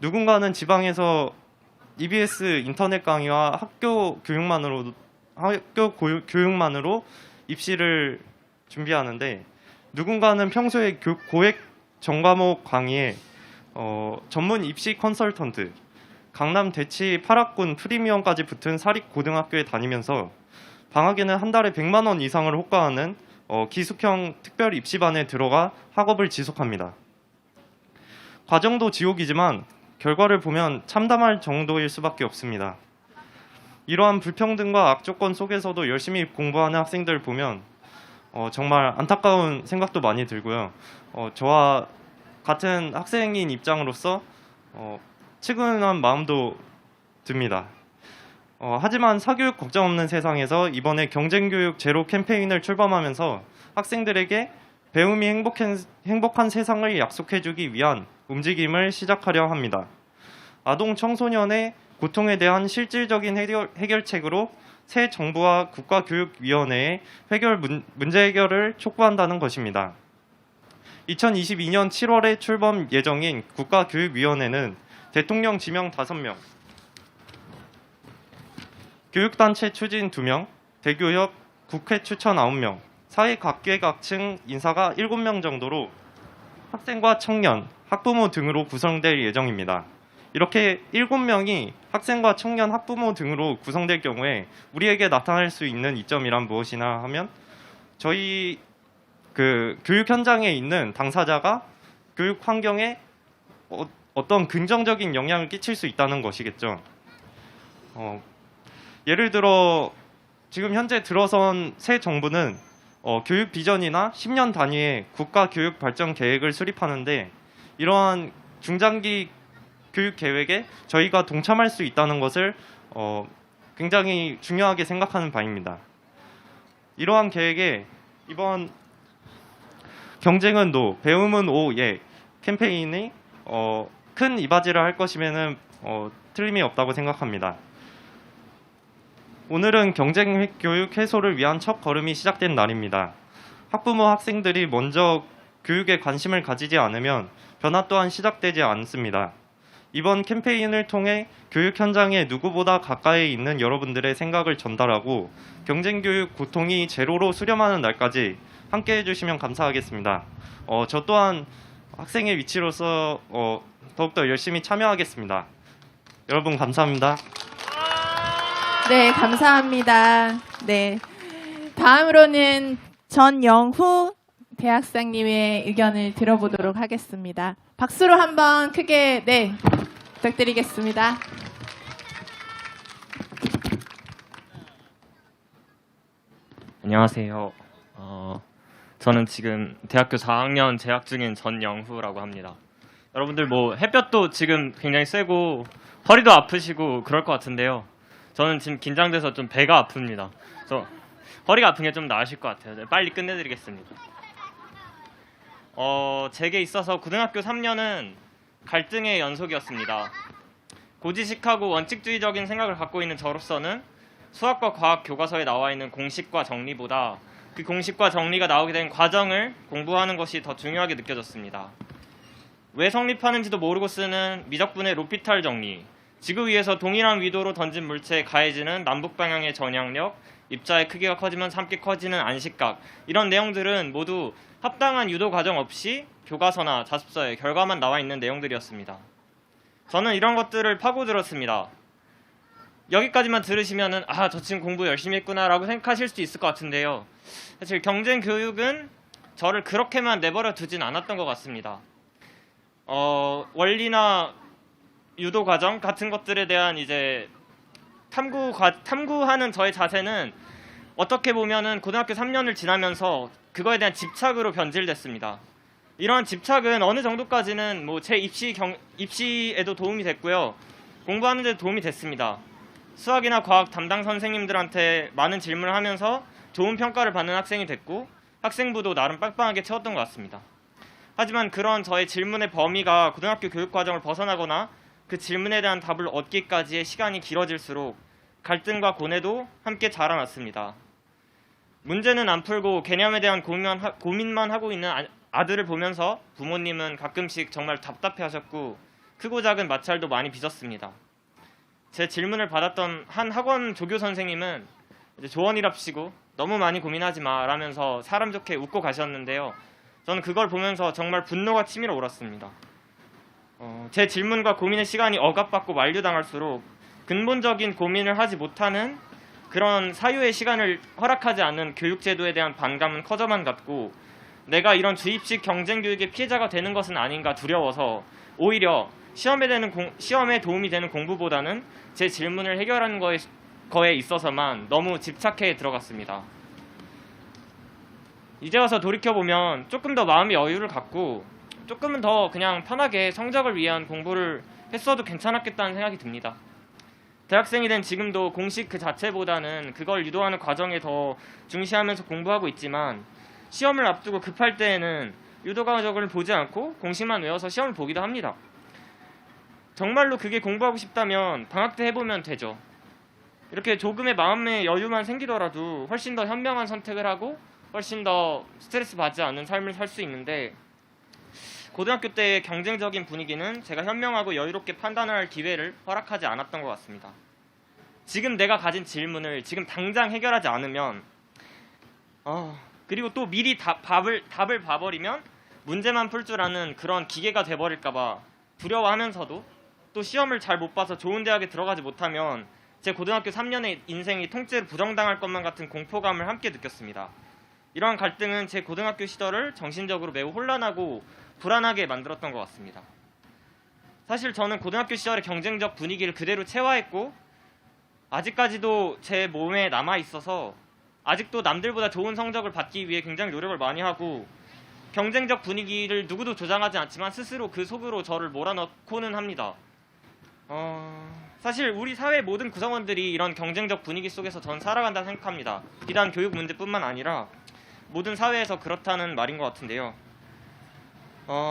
누군가는 지방에서 EBS 인터넷 강의와 학교 교육만으로 입시를 준비하는데 누군가는 평소에 고액 전과목 강의에 전문 입시 컨설턴트, 강남 대치 8학군 프리미엄까지 붙은 사립 고등학교에 다니면서 방학에는 한 달에 100만 원 이상을 호가하는 기숙형 특별 입시반에 들어가 학업을 지속합니다. 과정도 지옥이지만 결과를 보면 참담할 정도일 수밖에 없습니다. 이러한 불평등과 악조건 속에서도 열심히 공부하는 학생들 보면 정말 안타까운 생각도 많이 들고요. 저와 같은 학생인 입장으로서 측은한 마음도 듭니다. 하지만 사교육 걱정 없는 세상에서 이번에 경쟁교육 제로 캠페인을 출범하면서 학생들에게 배움이 행복한 세상을 약속해주기 위한 움직임을 시작하려 합니다. 아동 청소년의 고통에 대한 실질적인 해결책으로 새 정부와 국가교육위원회의 문제 해결을 촉구한다는 것입니다. 2022년 7월에 출범 예정인 국가교육위원회는 대통령 지명 5명, 교육단체 추진 2명, 대교협 국회 추천 9명, 사회 각계각층 인사가 7명 정도로 학생과 청년, 학부모 등으로 구성될 예정입니다. 이렇게 7명이 학생과 청년, 학부모 등으로 구성될 경우에 우리에게 나타날 수 있는 이점이란 무엇이나 하면 저희 교육 현장에 있는 당사자가 교육 환경에 어떤 긍정적인 영향을 끼칠 수 있다는 것이겠죠. 예를 들어 지금 현재 들어선 새 정부는 교육 비전이나 10년 단위의 국가 교육 발전 계획을 수립하는데 이러한 중장기 교육 계획에 저희가 동참할 수 있다는 것을 굉장히 중요하게 생각하는 바입니다. 이러한 계획에 이번 경쟁은 노, 배움은 오, 예 캠페인이 큰 이바지를 할 것임에는 틀림이 없다고 생각합니다. 오늘은 경쟁 교육 해소를 위한 첫 걸음이 시작된 날입니다. 학부모, 학생들이 먼저 교육에 관심을 가지지 않으면 변화 또한 시작되지 않습니다. 이번 캠페인을 통해 교육 현장에 누구보다 가까이 있는 여러분들의 생각을 전달하고 경쟁교육 고통이 제로로 수렴하는 날까지 함께 해주시면 감사하겠습니다. 저 또한 학생의 위치로서 더욱더 열심히 참여하겠습니다. 여러분 감사합니다. 네, 감사합니다. 네, 다음으로는 전영후 대학생님의 의견을 들어보도록 하겠습니다. 박수로 한번 크게 부탁드리겠습니다. 안녕하세요. 저는 지금 대학교 4학년 재학 중인 전영후라고 합니다. 여러분들 뭐 햇볕도 지금 굉장히 세고 허리도 아프시고 그럴 것 같은데요. 저는 지금 긴장돼서 좀 배가 아픕니다. 그래서 허리가 아픈 게 좀 나으실 것 같아요. 빨리 끝내드리겠습니다. 제게 있어서 고등학교 3년은 갈등의 연속이었습니다. 고지식하고 원칙주의적인 생각을 갖고 있는 저로서는 수학과 과학 교과서에 나와 있는 공식과 정리보다 그 공식과 정리가 나오게 된 과정을 공부하는 것이 더 중요하게 느껴졌습니다. 왜 성립하는지도 모르고 쓰는 미적분의 로피탈 정리, 지구 위에서 동일한 위도로 던진 물체에 가해지는 남북 방향의 전향력, 입자의 크기가 커지면 함께 커지는 안식각, 이런 내용들은 모두 합당한 유도 과정 없이 교과서나 자습서에 결과만 나와 있는 내용들이었습니다. 저는 이런 것들을 파고들었습니다. 여기까지만 들으시면은 저 친구 공부 열심히 했구나라고 생각하실 수 있을 것 같은데요. 사실 경쟁 교육은 저를 그렇게만 내버려 두진 않았던 것 같습니다. 원리나 유도 과정 같은 것들에 대한 이제 탐구하는 저의 자세는 어떻게 보면은 고등학교 3년을 지나면서 그거에 대한 집착으로 변질됐습니다. 이러한 집착은 어느 정도까지는 뭐 제 입시에도 도움이 됐고요. 공부하는 데 도움이 됐습니다. 수학이나 과학 담당 선생님들한테 많은 질문을 하면서 좋은 평가를 받는 학생이 됐고 학생부도 나름 빵빵하게 채웠던 것 같습니다. 하지만 그런 저의 질문의 범위가 고등학교 교육 과정을 벗어나거나 그 질문에 대한 답을 얻기까지의 시간이 길어질수록 갈등과 고뇌도 함께 자라났습니다. 문제는 안 풀고 개념에 대한 고민만 하고 있는 아들을 보면서 부모님은 가끔씩 정말 답답해하셨고 크고 작은 마찰도 많이 빚었습니다. 제 질문을 받았던 한 학원 조교 선생님은 이제 조언이랍시고 너무 많이 고민하지 마 라면서 사람 좋게 웃고 가셨는데요. 저는 그걸 보면서 정말 분노가 치밀어 오랐습니다. 제 질문과 고민의 시간이 억압받고 만류당할수록 근본적인 고민을 하지 못하는 그런 사유의 시간을 허락하지 않는 교육제도에 대한 반감은 커져만 갔고 내가 이런 주입식 경쟁교육의 피해자가 되는 것은 아닌가 두려워서 오히려 시험에 도움이 되는 공부보다는 제 질문을 해결하는 거에 있어서만 너무 집착해 들어갔습니다. 이제 와서 돌이켜보면 조금 더 마음의 여유를 갖고 조금은 더 그냥 편하게 성적을 위한 공부를 했어도 괜찮았겠다는 생각이 듭니다. 대학생이 된 지금도 공식 그 자체보다는 그걸 유도하는 과정에 더 중시하면서 공부하고 있지만 시험을 앞두고 급할 때에는 유도 과정을 보지 않고 공식만 외워서 시험을 보기도 합니다. 정말로 그게 공부하고 싶다면 방학 때 해보면 되죠. 이렇게 조금의 마음의 여유만 생기더라도 훨씬 더 현명한 선택을 하고 훨씬 더 스트레스 받지 않는 삶을 살 수 있는데 고등학교 때의 경쟁적인 분위기는 제가 현명하고 여유롭게 판단할 기회를 허락하지 않았던 것 같습니다. 지금 내가 가진 질문을 지금 당장 해결하지 않으면 그리고 또 미리 답을 봐버리면 문제만 풀 줄 아는 그런 기계가 돼버릴까봐 두려워하면서도 또 시험을 잘 못 봐서 좋은 대학에 들어가지 못하면 제 고등학교 3년의 인생이 통째로 부정당할 것만 같은 공포감을 함께 느꼈습니다. 이러한 갈등은 제 고등학교 시절을 정신적으로 매우 혼란하고 불안하게 만들었던 것 같습니다. 사실 저는 고등학교 시절의 경쟁적 분위기를 그대로 체화했고 아직까지도 제 몸에 남아 있어서 아직도 남들보다 좋은 성적을 받기 위해 굉장히 노력을 많이 하고 경쟁적 분위기를 누구도 조장하지 않지만 스스로 그 속으로 저를 몰아넣고는 합니다. 사실 우리 사회 모든 구성원들이 이런 경쟁적 분위기 속에서 전 살아간다 생각합니다. 비단 교육 문제뿐만 아니라 모든 사회에서 그렇다는 말인 것 같은데요.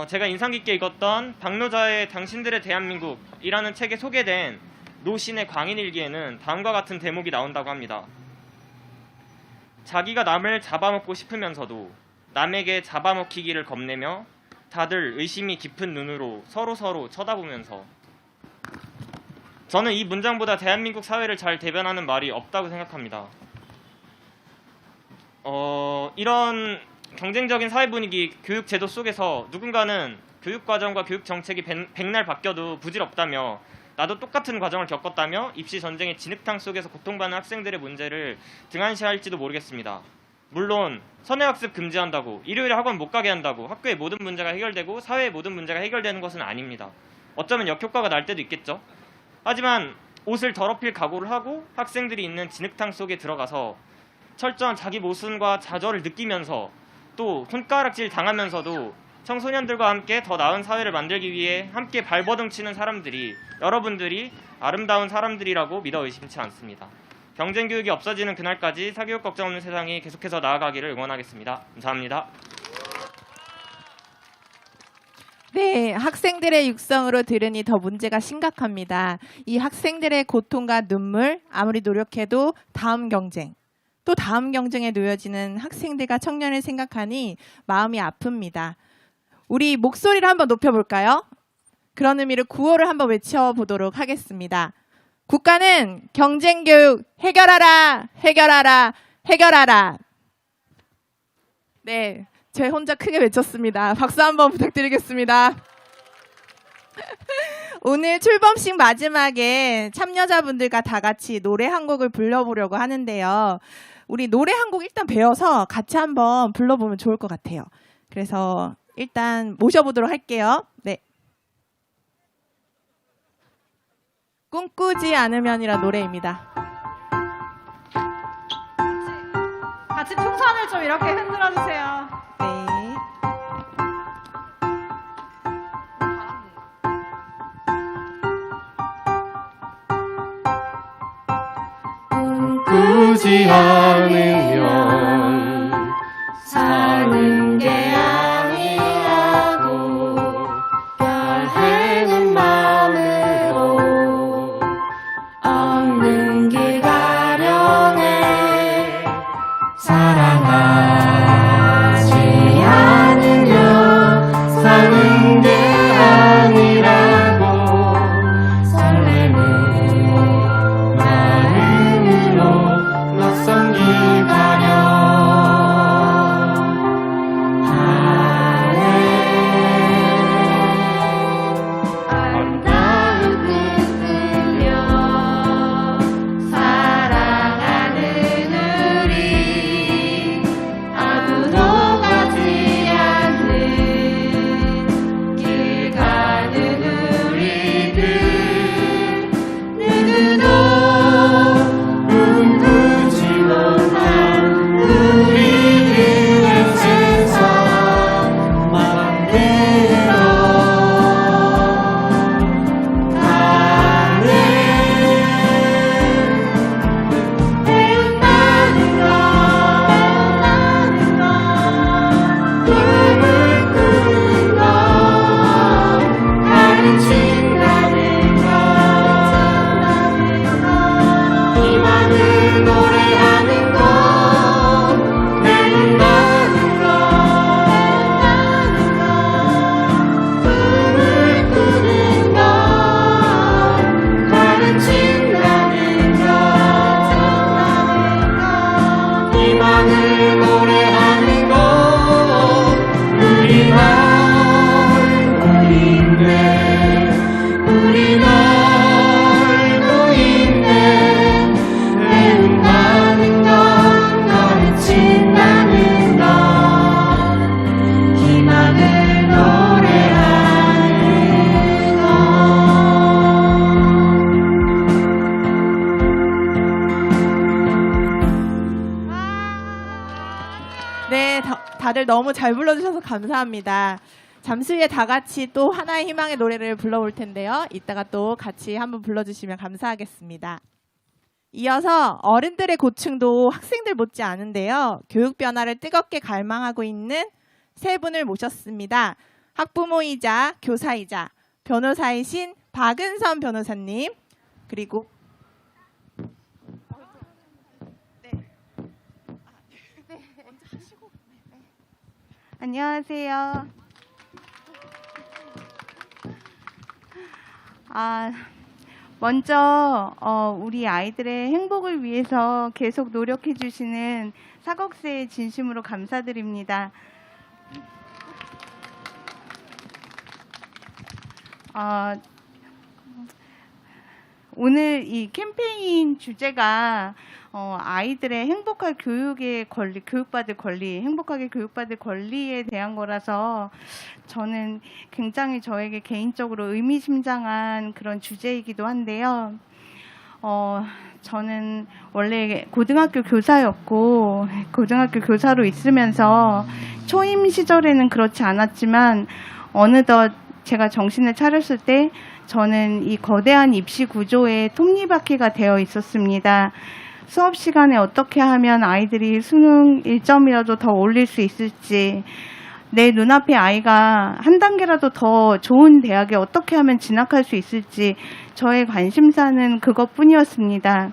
제가 인상 깊게 읽었던 박노자의 당신들의 대한민국이라는 책에 소개된 노신의 광인일기에는 다음과 같은 대목이 나온다고 합니다. 자기가 남을 잡아먹고 싶으면서도 남에게 잡아먹히기를 겁내며 다들 의심이 깊은 눈으로 서로 쳐다보면서. 저는 이 문장보다 대한민국 사회를 잘 대변하는 말이 없다고 생각합니다. 이런 경쟁적인 사회 분위기, 교육 제도 속에서 누군가는 교육 과정과 교육 정책이 백날 바뀌어도 부질없다며 나도 똑같은 과정을 겪었다며 입시 전쟁의 진흙탕 속에서 고통받는 학생들의 문제를 등한시할지도 모르겠습니다. 물론 선행학습 금지한다고, 일요일에 학원 못 가게 한다고 학교의 모든 문제가 해결되고 사회의 모든 문제가 해결되는 것은 아닙니다. 어쩌면 역효과가 날 때도 있겠죠. 하지만 옷을 더럽힐 각오를 하고 학생들이 있는 진흙탕 속에 들어가서 철저한 자기 모순과 좌절을 느끼면서 또 손가락질 당하면서도 청소년들과 함께 더 나은 사회를 만들기 위해 함께 발버둥 치는 사람들이 여러분들이 아름다운 사람들이라고 믿어 의심치 않습니다. 경쟁 교육이 없어지는 그날까지 사교육 걱정 없는 세상이 계속해서 나아가기를 응원하겠습니다. 감사합니다. 네, 학생들의 육성으로 들으니 더 문제가 심각합니다. 이 학생들의 고통과 눈물, 아무리 노력해도 다음 경쟁, 또 다음 경쟁에 놓여지는 학생들과 청년을 생각하니 마음이 아픕니다. 우리 목소리를 한번 높여볼까요? 그런 의미로 구호를 한번 외쳐보도록 하겠습니다. 국가는 경쟁교육 해결하라, 해결하라, 해결하라. 네, 제 혼자 크게 외쳤습니다. 박수 한번 부탁드리겠습니다. 오늘 출범식 마지막에 참여자분들과 다 같이 노래 한 곡을 불러보려고 하는데요. 우리 노래 한 곡 일단 배워서 같이 한번 불러보면 좋을 것 같아요. 그래서 일단 모셔보도록 할게요. 네. 꿈꾸지 않으면이라 노래입니다. 같이 풍선을 좀 이렇게 흔들어 주세요. 네. 꿈꾸지 않으면 사는 게 아니라고 결해는 마음으로 없는 길 가려내 사랑하지 않으면 사는 게 아니라고 설레는 마음으로 낯선 길 가려 하네 아름다운 꿈꾸며 사랑하는 우리 아무도 가지 않는 길 가는 우리들 누구도 꿈꾸지 못한 우리들의 세상 만들어 가네 배운다는 것 꿈을 꾸는 것 가르친다는 것 희망을 노래하는 것 배운다는 것 꿈을 꾸는 것 가르친다는 것 희망을 노래하는 것 우리 알고 있네 우리 알고 있네 배운다는 것 가르친다는 것 희망을 노래하는 것 네, 다들 너무 잘 불러주셔서 감사합니다. 잠시 후에 다 같이 또 하나의 희망의 노래를 불러볼 텐데요. 이따가 또 같이 한번 불러주시면 감사하겠습니다. 이어서 어른들의 고충도 학생들 못지 않은데요. 교육 변화를 뜨겁게 갈망하고 있는 세 분을 모셨습니다. 학부모이자 교사이자 변호사이신 박은선 변호사님, 그리고 안녕하세요. 먼저 우리 아이들의 행복을 위해서 계속 노력해 주시는 사곡세에 진심으로 감사드립니다. 오늘 이 캠페인 주제가 아이들의 행복한 교육의 권리, 교육받을 권리, 행복하게 교육받을 권리에 대한 거라서 저는 굉장히 저에게 개인적으로 의미심장한 그런 주제이기도 한데요. 저는 원래 고등학교 교사였고 고등학교 교사로 있으면서 초임 시절에는 그렇지 않았지만 어느덧 제가 정신을 차렸을 때 저는 이 거대한 입시 구조에 톱니바퀴가 되어 있었습니다. 수업 시간에 어떻게 하면 아이들이 수능 1점이라도 더 올릴 수 있을지, 내 눈앞에 아이가 한 단계라도 더 좋은 대학에 어떻게 하면 진학할 수 있을지 저의 관심사는 그것뿐이었습니다.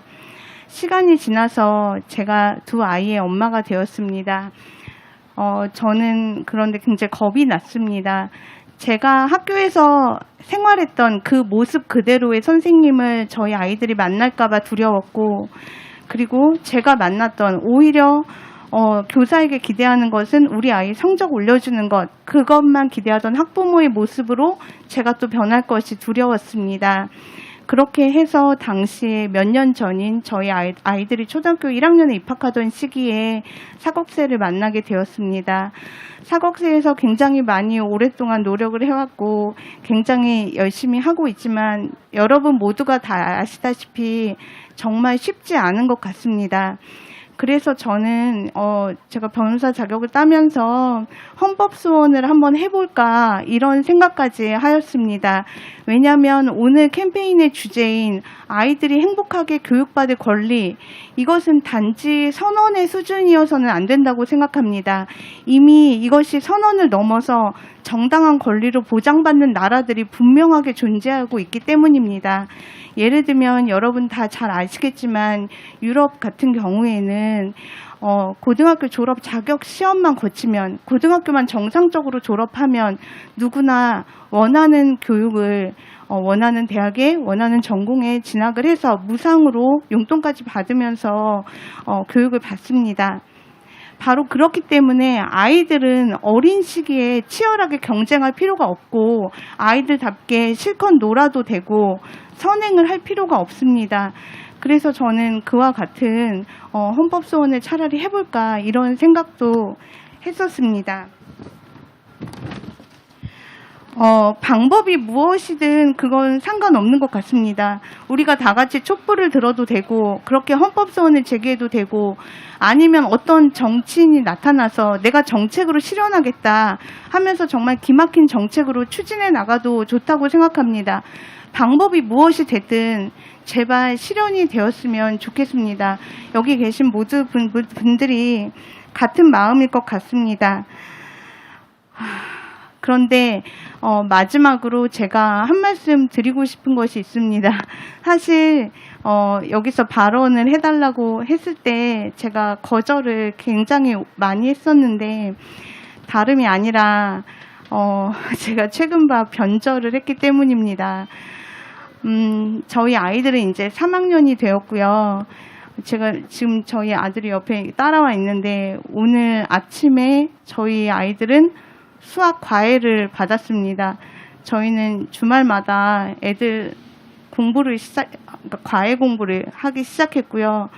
시간이 지나서 제가 두 아이의 엄마가 되었습니다. 저는 그런데 굉장히 겁이 났습니다. 제가 학교에서 생활했던 그 모습 그대로의 선생님을 저희 아이들이 만날까 봐 두려웠고, 그리고 제가 만났던 오히려 교사에게 기대하는 것은 우리 아이 성적 올려주는 것, 그것만 기대하던 학부모의 모습으로 제가 또 변할 것이 두려웠습니다. 그렇게 해서 당시에 몇 년 전인 저희 아이들이 초등학교 1학년에 입학하던 시기에 사곡세를 만나게 되었습니다. 사곡세에서 굉장히 많이 오랫동안 노력을 해왔고 굉장히 열심히 하고 있지만 여러분 모두가 다 아시다시피 정말 쉽지 않은 것 같습니다. 그래서 저는 제가 변호사 자격을 따면서 헌법소원을 한번 해볼까 이런 생각까지 하였습니다. 왜냐하면 오늘 캠페인의 주제인 아이들이 행복하게 교육받을 권리, 이것은 단지 선언의 수준이어서는 안 된다고 생각합니다. 이미 이것이 선언을 넘어서 정당한 권리로 보장받는 나라들이 분명하게 존재하고 있기 때문입니다. 예를 들면 여러분 다 잘 아시겠지만 유럽 같은 경우에는 고등학교 졸업 자격 시험만 거치면, 고등학교만 정상적으로 졸업하면 누구나 원하는 교육을 원하는 대학에 원하는 전공에 진학을 해서 무상으로 용돈까지 받으면서 교육을 받습니다. 바로 그렇기 때문에 아이들은 어린 시기에 치열하게 경쟁할 필요가 없고 아이들답게 실컷 놀아도 되고 선행을 할 필요가 없습니다. 그래서 저는 그와 같은 헌법소원을 차라리 해볼까 이런 생각도 했었습니다. 방법이 무엇이든 그건 상관없는 것 같습니다. 우리가 다 같이 촛불을 들어도 되고 그렇게 헌법소원을 제기해도 되고, 아니면 어떤 정치인이 나타나서 내가 정책으로 실현하겠다 하면서 정말 기막힌 정책으로 추진해 나가도 좋다고 생각합니다. 방법이 무엇이 되든 제발 실현이 되었으면 좋겠습니다. 여기 계신 모든 분들이 같은 마음일 것 같습니다. 그런데 마지막으로 제가 한 말씀 드리고 싶은 것이 있습니다. 사실 여기서 발언을 해달라고 했을 때 제가 거절을 굉장히 많이 했었는데 다름이 아니라 제가 최근 봐 변절을 했기 때문입니다. 저희 아이들은 이제 3학년이 되었고요. 제가 지금 저희 아들이 옆에 따라와 있는데 오늘 아침에 저희 아이들은 수학 과외를 받았습니다. 저희는 주말마다 애들 공부를 과외 공부를 하기 시작했고요.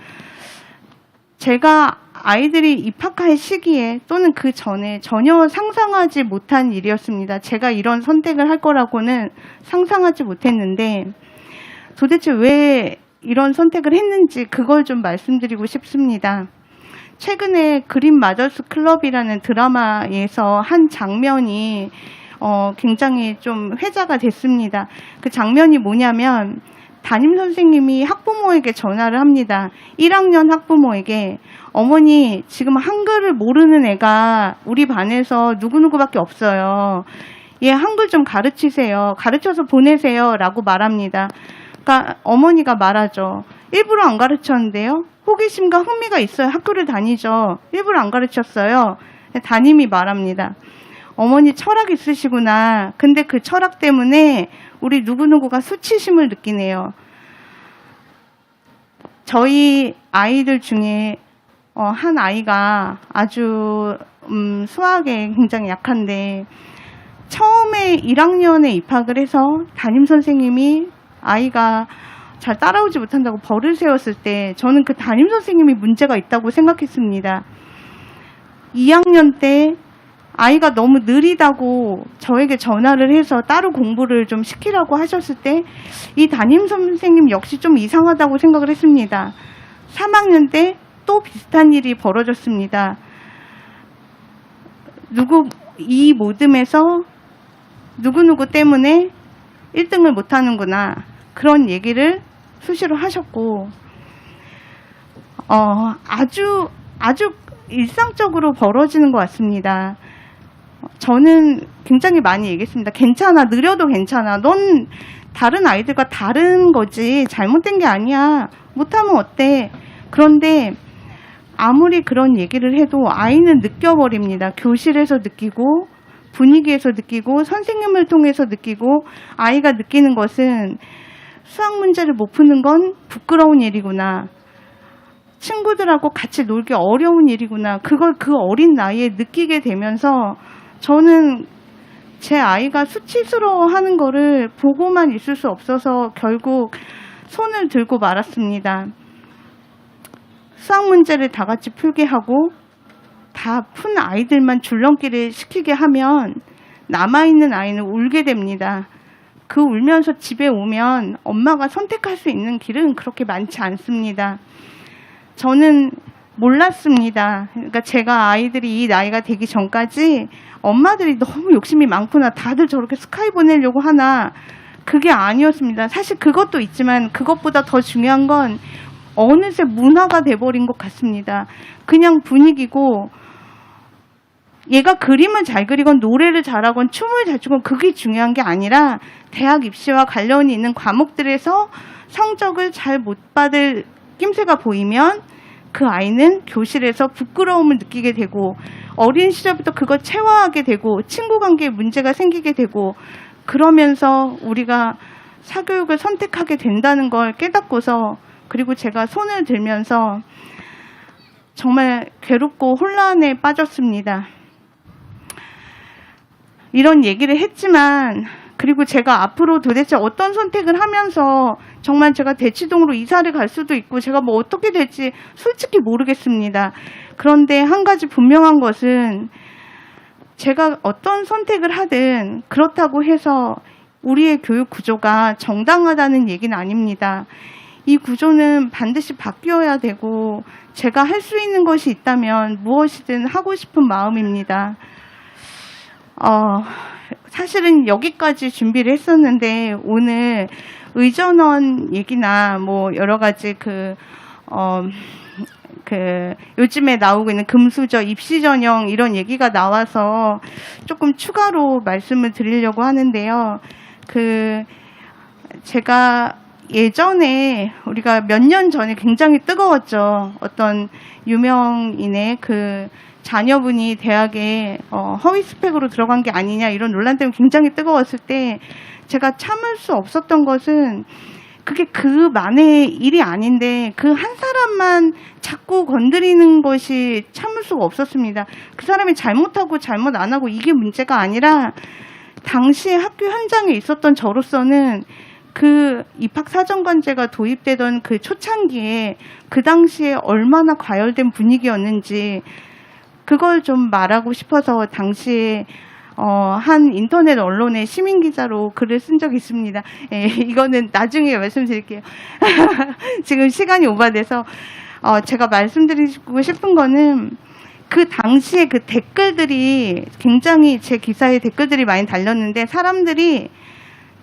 제가 아이들이 입학할 시기에 또는 그 전에 전혀 상상하지 못한 일이었습니다. 제가 이런 선택을 할 거라고는 상상하지 못했는데 도대체 왜 이런 선택을 했는지 그걸 좀 말씀드리고 싶습니다. 최근에 그린 마더스 클럽이라는 드라마에서 한 장면이 굉장히 좀 회자가 됐습니다. 그 장면이 뭐냐면 담임 선생님이 학부모에게 전화를 합니다. 1학년 학부모에게, 어머니 지금 한글을 모르는 애가 우리 반에서 누구누구밖에 없어요. 얘 한글 좀 가르치세요. 가르쳐서 보내세요. 라고 말합니다. 그러니까 어머니가 말하죠. 일부러 안 가르쳤는데요. 호기심과 흥미가 있어야 학교를 다니죠. 일부러 안 가르쳤어요. 담임이 말합니다. 어머니 철학 있으시구나. 근데 그 철학 때문에 우리 누구누구가 수치심을 느끼네요. 저희 아이들 중에 한 아이가 아주 수학에 굉장히 약한데 처음에 1학년에 입학을 해서 담임 선생님이 아이가 잘 따라오지 못한다고 벌을 세웠을 때 저는 그 담임 선생님이 문제가 있다고 생각했습니다. 2학년 때 아이가 너무 느리다고 저에게 전화를 해서 따로 공부를 좀 시키라고 하셨을 때 이 담임 선생님 역시 좀 이상하다고 생각을 했습니다. 3학년 때 또 비슷한 일이 벌어졌습니다. 이 모듬에서 누구누구 때문에 1등을 못하는구나, 그런 얘기를 수시로 하셨고, 아주 일상적으로 벌어지는 것 같습니다. 저는 굉장히 많이 얘기했습니다. 괜찮아, 느려도 괜찮아. 넌 다른 아이들과 다른 거지, 잘못된 게 아니야. 못하면 어때? 그런데 아무리 그런 얘기를 해도 아이는 느껴버립니다. 교실에서 느끼고, 분위기에서 느끼고, 선생님을 통해서 느끼고, 아이가 느끼는 것은 수학 문제를 못 푸는 건 부끄러운 일이구나, 친구들하고 같이 놀기 어려운 일이구나, 그걸 그 어린 나이에 느끼게 되면서 저는 제 아이가 수치스러워하는 거를 보고만 있을 수 없어서 결국 손을 들고 말았습니다. 수학 문제를 다 같이 풀게 하고 다 푼 아이들만 줄넘기를 시키게 하면 남아있는 아이는 울게 됩니다. 그 울면서 집에 오면 엄마가 선택할 수 있는 길은 그렇게 많지 않습니다. 저는 몰랐습니다. 그러니까 제가 아이들이 이 나이가 되기 전까지 엄마들이 너무 욕심이 많구나, 다들 저렇게 스카이 보내려고 하나, 그게 아니었습니다. 사실 그것도 있지만 그것보다 더 중요한 건 어느새 문화가 돼버린 것 같습니다. 그냥 분위기고, 얘가 그림을 잘 그리건 노래를 잘하건 춤을 잘 추건 그게 중요한 게 아니라 대학 입시와 관련이 있는 과목들에서 성적을 잘 못 받을 낌새가 보이면 그 아이는 교실에서 부끄러움을 느끼게 되고, 어린 시절부터 그걸 체화하게 되고, 친구 관계에 문제가 생기게 되고, 그러면서 우리가 사교육을 선택하게 된다는 걸 깨닫고서, 그리고 제가 손을 들면서 정말 괴롭고 혼란에 빠졌습니다. 이런 얘기를 했지만, 그리고 제가 앞으로 도대체 어떤 선택을 하면서 정말 제가 대치동으로 이사를 갈 수도 있고 제가 뭐 어떻게 될지 솔직히 모르겠습니다. 그런데 한 가지 분명한 것은 제가 어떤 선택을 하든 그렇다고 해서 우리의 교육 구조가 정당하다는 얘기는 아닙니다. 이 구조는 반드시 바뀌어야 되고 제가 할 수 있는 것이 있다면 무엇이든 하고 싶은 마음입니다. 사실은 여기까지 준비를 했었는데 오늘 의전원 얘기나 뭐 여러 가지 요즘에 나오고 있는 금수저, 입시 전형 이런 얘기가 나와서 조금 추가로 말씀을 드리려고 하는데요. 제가 예전에 우리가 몇 년 전에 굉장히 뜨거웠죠. 어떤 유명인의 자녀분이 대학에 허위 스펙으로 들어간 게 아니냐 이런 논란 때문에 굉장히 뜨거웠을 때 제가 참을 수 없었던 것은 그게 그만의 일이 아닌데 그 한 사람만 자꾸 건드리는 것이 참을 수가 없었습니다. 그 사람이 잘못하고 잘못 안 하고 이게 문제가 아니라 당시에 학교 현장에 있었던 저로서는 그 입학사정관제가 도입되던 그 초창기에 그 당시에 얼마나 과열된 분위기였는지 그걸 좀 말하고 싶어서 당시에 한 인터넷 언론의 시민기자로 글을 쓴 적이 있습니다. 예, 이거는 나중에 말씀드릴게요. 지금 시간이 오바돼서 제가 말씀드리고 싶은 거는 그 당시에 그 댓글들이 굉장히 제 기사에 댓글들이 많이 달렸는데 사람들이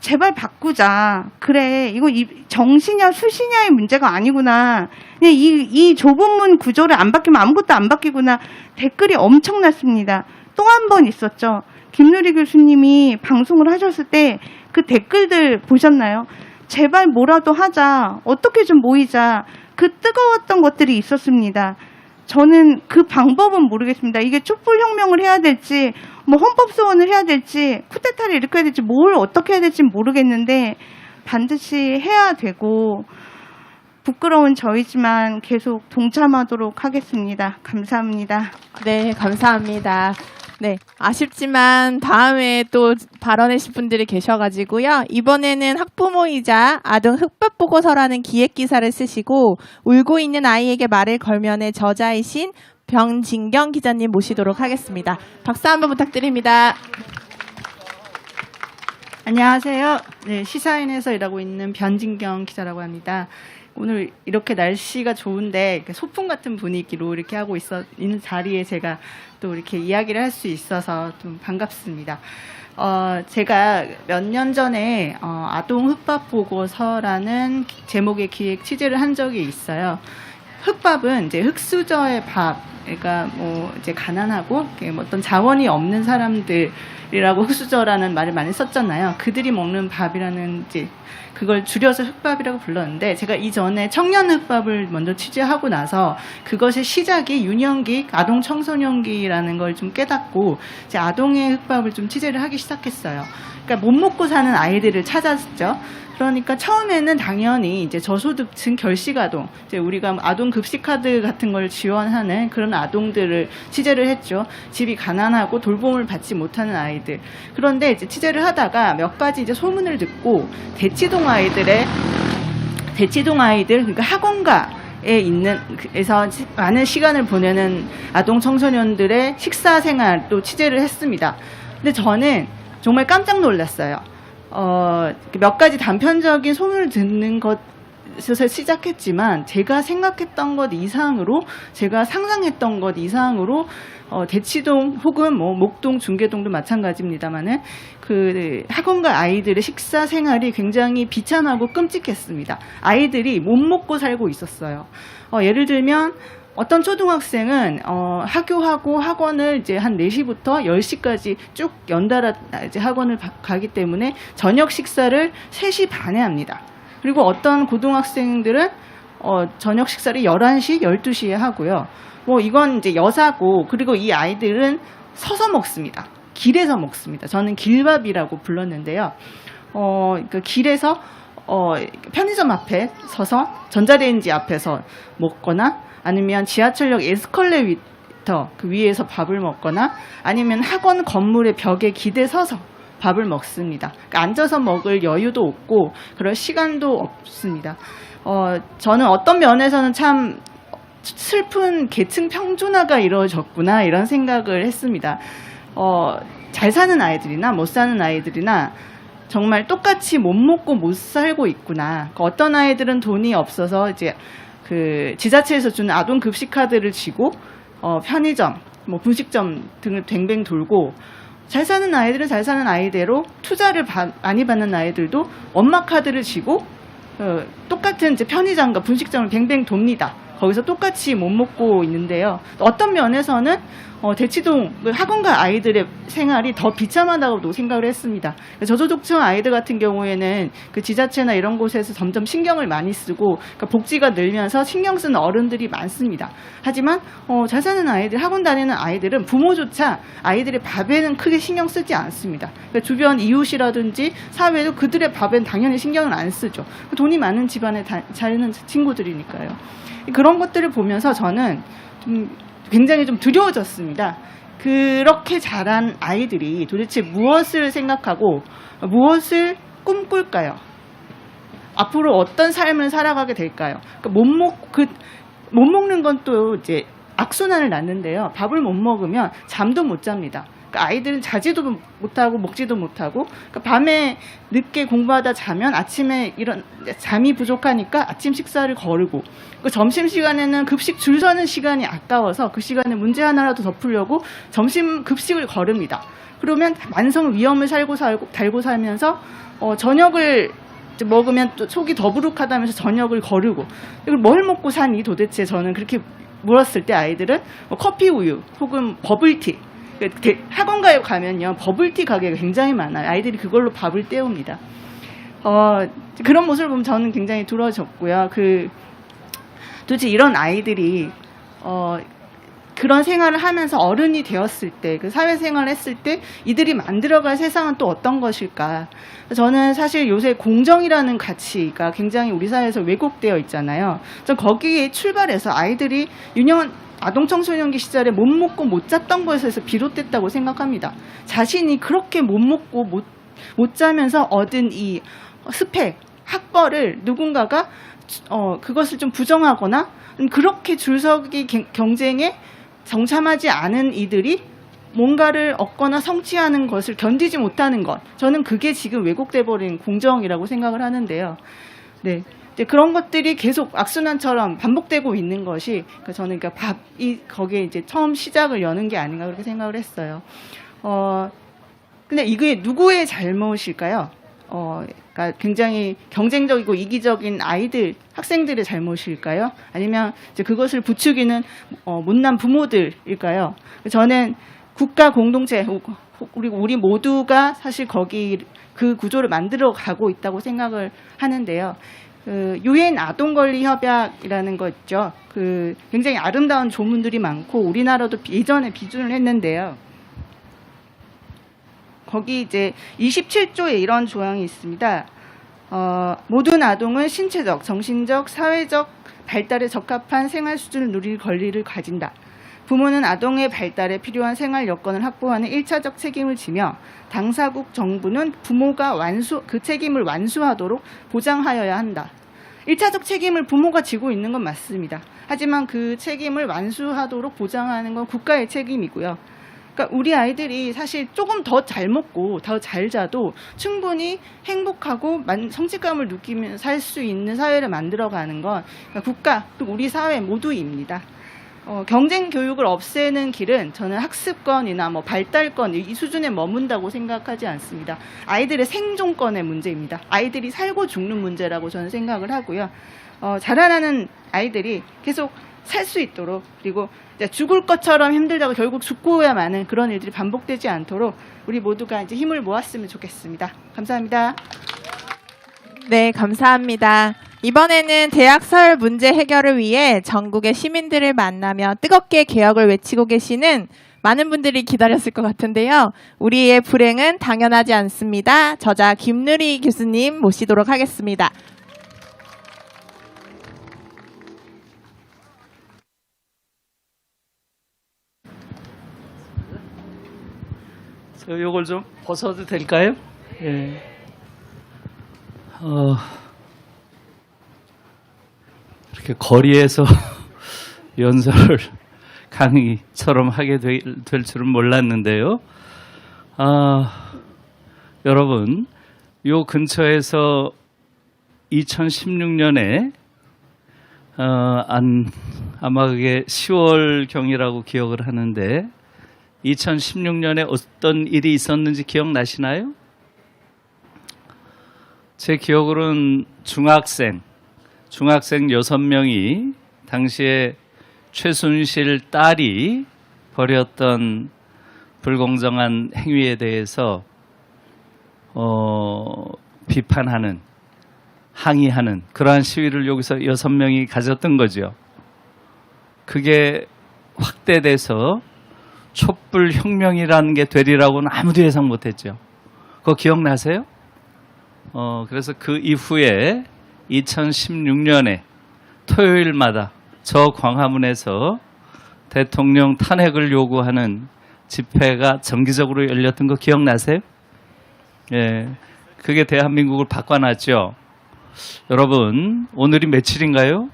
제발 바꾸자. 그래, 이거 정시냐 수시냐의 문제가 아니구나. 그냥 이 좁은 문 구조를 안 바뀌면 아무것도 안 바뀌구나. 댓글이 엄청났습니다. 또 한 번 있었죠. 김누리 교수님이 방송을 하셨을 때 그 댓글들 보셨나요? 제발 뭐라도 하자. 어떻게 좀 모이자. 그 뜨거웠던 것들이 있었습니다. 저는 그 방법은 모르겠습니다. 이게 촛불혁명을 해야 될지 뭐 헌법소원을 해야 될지 쿠데타를 일으켜야 될지 뭘 어떻게 해야 될지 모르겠는데 반드시 해야 되고 부끄러운 저이지만 계속 동참하도록 하겠습니다. 감사합니다. 네, 감사합니다. 네, 아쉽지만 다음에 또 발언하실 분들이 계셔가지고요. 이번에는 학부모이자 아동 흑밥 보고서라는 기획 기사를 쓰시고 울고 있는 아이에게 말을 걸면의 저자이신 병진경 기자님 모시도록 하겠습니다. 박수 한번 부탁드립니다. 안녕하세요. 네, 시사인에서 일하고 있는 변진경 기자라고 합니다. 오늘 이렇게 날씨가 좋은데 이렇게 소풍 같은 분위기로 이렇게 하고 있는 자리에 제가 또 이렇게 이야기를 할 수 있어서 좀 반갑습니다. 제가 몇 년 전에 아동 흑밥 보고서라는 제목의 기획 취재를 한 적이 있어요. 흑밥은 이제 흑수저의 밥, 그러니까 뭐 이제 가난하고 뭐 어떤 자원이 없는 사람들이라고 흑수저라는 말을 많이 썼잖아요. 그들이 먹는 밥이라는 이제 그걸 줄여서 흑밥이라고 불렀는데, 제가 이전에 청년 흑밥을 먼저 취재하고 나서 그것의 시작이 유년기, 아동 청소년기라는 걸 좀 깨닫고 이제 아동의 흑밥을 좀 취재를 하기 시작했어요. 그러니까 못 먹고 사는 아이들을 찾았죠. 그러니까 처음에는 당연히 이제 저소득층 결식아동, 이제 우리가 아동 급식 카드 같은 걸 지원하는 그런 아동들을 취재를 했죠. 집이 가난하고 돌봄을 받지 못하는 아이들. 그런데 이제 취재를 하다가 몇 가지 이제 소문을 듣고 대치동 아이들, 그러니까 학원가에 에서 많은 시간을 보내는 아동 청소년들의 식사 생활도 취재를 했습니다. 근데 저는 정말 깜짝 놀랐어요. 몇 가지 단편적인 소문을 듣는 것에서 시작했지만 제가 생각했던 것 이상으로, 제가 상상했던 것 이상으로 대치동 혹은 뭐 목동, 중계동도 마찬가지입니다만은 그 학원가 아이들의 식사 생활이 굉장히 비참하고 끔찍했습니다. 아이들이 못 먹고 살고 있었어요. 예를 들면 어떤 초등학생은 학교하고 학원을 이제 한 4시부터 10시까지 쭉 연달아 이제 학원을 가기 때문에 저녁 식사를 3시 반에 합니다. 그리고 어떤 고등학생들은 저녁 식사를 11시, 12시에 하고요. 뭐 이건 이제 여사고, 그리고 이 아이들은 서서 먹습니다. 길에서 먹습니다. 저는 길밥이라고 불렀는데요. 그 길에서 편의점 앞에 서서 전자레인지 앞에서 먹거나, 아니면 지하철역 에스컬레이터 그 위에서 밥을 먹거나, 아니면 학원 건물의 벽에 기대 서서 밥을 먹습니다. 그러니까 앉아서 먹을 여유도 없고 그럴 시간도 없습니다. 저는 어떤 면에서는 참 슬픈 계층 평준화가 이루어졌구나 이런 생각을 했습니다. 잘 사는 아이들이나 못 사는 아이들이나 정말 똑같이 못 먹고 못 살고 있구나. 어떤 아이들은 돈이 없어서 이제 그 지자체에서 주는 아동 급식 카드를 쥐고 편의점, 뭐 분식점 등을 뱅뱅 돌고, 잘 사는 아이들은 잘 사는 아이대로 투자를 많이 받는 아이들도 엄마 카드를 쥐고 똑같은 이제 편의점과 분식점을 뱅뱅 돕니다. 거기서 똑같이 못 먹고 있는데요. 어떤 면에서는 대치동 학원가 아이들의 생활이 더 비참하다고 생각을 했습니다. 저소득층 아이들 같은 경우에는 그 지자체나 이런 곳에서 점점 신경을 많이 쓰고, 그러니까 복지가 늘면서 신경 쓰는 어른들이 많습니다. 하지만 잘 사는 아이들, 학원 다니는 아이들은 부모조차 아이들의 밥에는 크게 신경 쓰지 않습니다. 그러니까 주변 이웃이라든지 사회도 그들의 밥엔 당연히 신경을 안 쓰죠. 돈이 많은 집안에 사는 친구들이니까요. 그런 것들을 보면서 저는 굉장히 좀 두려워졌습니다. 그렇게 자란 아이들이 도대체 무엇을 생각하고 무엇을 꿈꿀까요? 앞으로 어떤 삶을 살아가게 될까요? 그러니까 못 먹는 건 또 이제 악순환을 낳는데요. 밥을 못 먹으면 잠도 못 잡니다. 그러니까 아이들은 자지도 못하고 먹지도 못하고, 그러니까 밤에 늦게 공부하다 자면 아침에 잠이 부족하니까 아침 식사를 거르고, 그 점심 시간에는 급식 줄 서는 시간이 아까워서 그 시간에 문제 하나라도 더 풀려고 점심 급식을 거릅니다. 그러면 만성 위험을 달고 살면서 저녁을 먹으면 또 속이 더부룩하다면서 저녁을 거르고, 이걸 뭘 먹고 사니 도대체. 저는 그렇게 물었을 때 아이들은 커피 우유 혹은 버블티, 학원가에 가면요 버블티 가게가 굉장히 많아요. 아이들이 그걸로 밥을 때웁니다. 그런 모습을 보면 저는 굉장히 두려워졌고요. 도대체 이런 아이들이 그런 생활을 하면서 어른이 되었을 때, 그 사회생활을 했을 때 이들이 만들어갈 세상은 또 어떤 것일까? 저는 사실 요새 공정이라는 가치가 굉장히 우리 사회에서 왜곡되어 있잖아요. 전 거기에 출발해서 아이들이 유년 아동 청소년기 시절에 못 먹고 못 잤던 것에서 비롯됐다고 생각합니다. 자신이 그렇게 못 먹고 못 자면서 얻은 이 스펙, 학벌을 누군가가 그것을 좀 부정하거나 그렇게 줄서기 경쟁에 정참하지 않은 이들이 뭔가를 얻거나 성취하는 것을 견디지 못하는 것. 저는 그게 지금 왜곡돼 버린 공정이라고 생각을 하는데요. 네. 이제 그런 것들이 계속 악순환처럼 반복되고 있는 것이 저는 그러니까 거기에 이제 처음 시작을 여는 게 아닌가 그렇게 생각을 했어요. 근데 이게 누구의 잘못일까요? 그러니까 굉장히 경쟁적이고 이기적인 아이들, 학생들의 잘못일까요? 아니면 이제 그것을 부추기는 못난 부모들일까요? 저는 국가 공동체, 우리 모두가 사실 그 구조를 만들어 가고 있다고 생각을 하는데요. 유엔 아동 권리 협약이라는 거 있죠. 굉장히 아름다운 조문들이 많고 우리나라도 예전에 비준을 했는데요. 거기 이제 27조에 이런 조항이 있습니다. 모든 아동은 신체적, 정신적, 사회적 발달에 적합한 생활 수준을 누릴 권리를 가진다. 부모는 아동의 발달에 필요한 생활 여건을 확보하는 1차적 책임을 지며 당사국 정부는 부모가 그 책임을 완수하도록 보장하여야 한다. 1차적 책임을 부모가 지고 있는 건 맞습니다. 하지만 그 책임을 완수하도록 보장하는 건 국가의 책임이고요. 그러니까 우리 아이들이 사실 조금 더 잘 먹고 더 잘 자도 충분히 행복하고 성취감을 느끼며 살 수 있는 사회를 만들어가는 건 그러니까 국가 또 우리 사회 모두입니다. 경쟁 교육을 없애는 길은 저는 학습권이나 발달권 이 수준에 머문다고 생각하지 않습니다. 아이들의 생존권의 문제입니다. 아이들이 살고 죽는 문제라고 저는 생각을 하고요. 자라나는 아이들이 계속 살 수 있도록 그리고 죽을 것처럼 힘들다고 결국 죽고야 마는 그런 일들이 반복되지 않도록 우리 모두가 이제 힘을 모았으면 좋겠습니다. 감사합니다. 네, 감사합니다. 이번에는 대학 서열 문제 해결을 위해 전국의 시민들을 만나며 뜨겁게 개혁을 외치고 계시는 많은 분들이 기다렸을 것 같은데요. 우리의 불행은 당연하지 않습니다. 저자 김누리 교수님 모시도록 하겠습니다. 요걸 좀 벗어도 될까요? 예. 이렇게 거리에서 연설을 강의처럼 하게 될 줄은 몰랐는데요. 여러분, 요 근처에서 2016년에 아마 그게 10월경이라고 기억을 하는데 2016년에 어떤 일이 있었는지 기억나시나요? 제 기억으로는 중학생 6명이 당시에 최순실 딸이 벌였던 불공정한 행위에 대해서 비판하는, 항의하는 그러한 시위를 여기서 6명이 가졌던 거죠. 그게 확대돼서 촛불혁명이라는 게 되리라고는 아무도 예상 못했죠. 그거 기억나세요? 그래서 그 이후에 2016년에 토요일마다 저 광화문에서 대통령 탄핵을 요구하는 집회가 정기적으로 열렸던 거 기억나세요? 예, 그게 대한민국을 바꿔놨죠. 여러분, 오늘이 며칠인가요?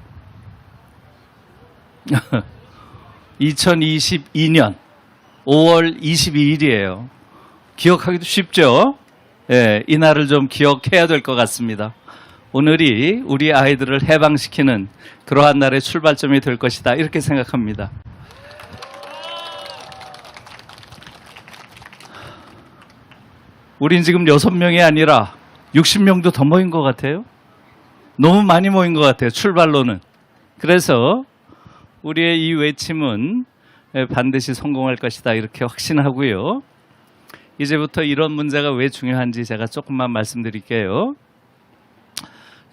2022년 5월 22일이에요. 기억하기도 쉽죠? 예, 이 날을 좀 기억해야 될 것 같습니다. 오늘이 우리 아이들을 해방시키는 그러한 날의 출발점이 될 것이다. 이렇게 생각합니다. 우린 지금 6명이 아니라 60명도 더 모인 것 같아요. 너무 많이 모인 것 같아요. 출발로는. 그래서 우리의 이 외침은 반드시 성공할 것이다. 이렇게 확신하고요. 이제부터 이런 문제가 왜 중요한지 제가 조금만 말씀드릴게요.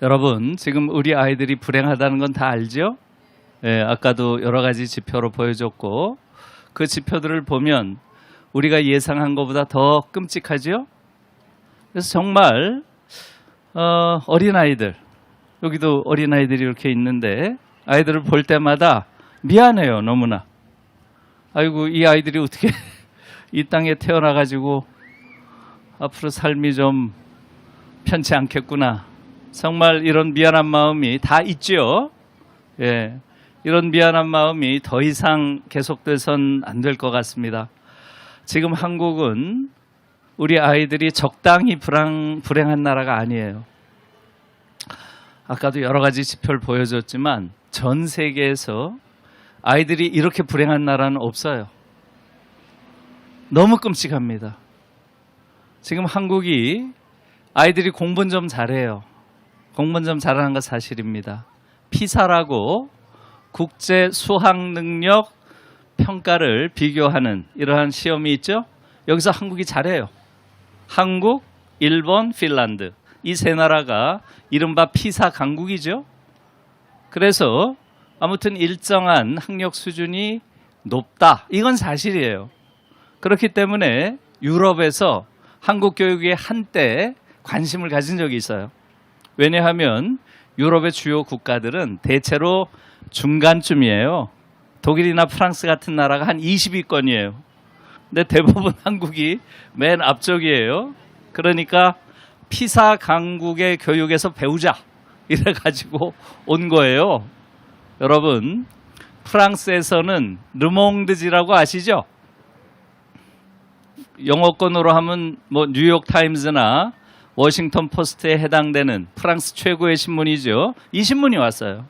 여러분, 지금 우리 아이들이 불행하다는 건 다 알죠? 예, 아까도 여러 가지 지표로 보여줬고 그 지표들을 보면 우리가 예상한 것보다 더 끔찍하죠. 그래서 정말 어린아이들, 여기도 어린아이들이 이렇게 있는데 아이들을 볼 때마다 미안해요. 너무나. 아이고, 이 아이들이 어떻게 이 땅에 태어나가지고 앞으로 삶이 좀 편치 않겠구나. 정말 이런 미안한 마음이 다 있죠. 예, 이런 미안한 마음이 더 이상 계속돼선 안 될 것 같습니다. 지금 한국은 우리 아이들이 적당히 불행한 나라가 아니에요. 아까도 여러 가지 지표를 보여줬지만 전 세계에서 아이들이 이렇게 불행한 나라는 없어요. 너무 끔찍합니다. 지금 한국이 아이들이 공부는 좀 잘해요. 공부는 좀 잘하는 건 사실입니다. 피사라고 국제 수학 능력 평가를 비교하는 이러한 시험이 있죠. 여기서 한국이 잘해요. 한국, 일본, 핀란드 이 세 나라가 이른바 피사 강국이죠. 그래서 아무튼 일정한 학력 수준이 높다. 이건 사실이에요. 그렇기 때문에 유럽에서 한국 교육에 한때 관심을 가진 적이 있어요. 왜냐하면 유럽의 주요 국가들은 대체로 중간쯤이에요. 독일이나 프랑스 같은 나라가 한 20위권이에요. 근데 대부분 한국이 맨 앞쪽이에요. 그러니까 피사 강국의 교육에서 배우자 이래가지고 온 거예요. 여러분, 프랑스에서는 르몽드지라고 아시죠? 영어권으로 하면 뭐 뉴욕 타임즈나 워싱턴 포스트에 해당되는 프랑스 최고의 신문이죠. 이 신문이 왔어요.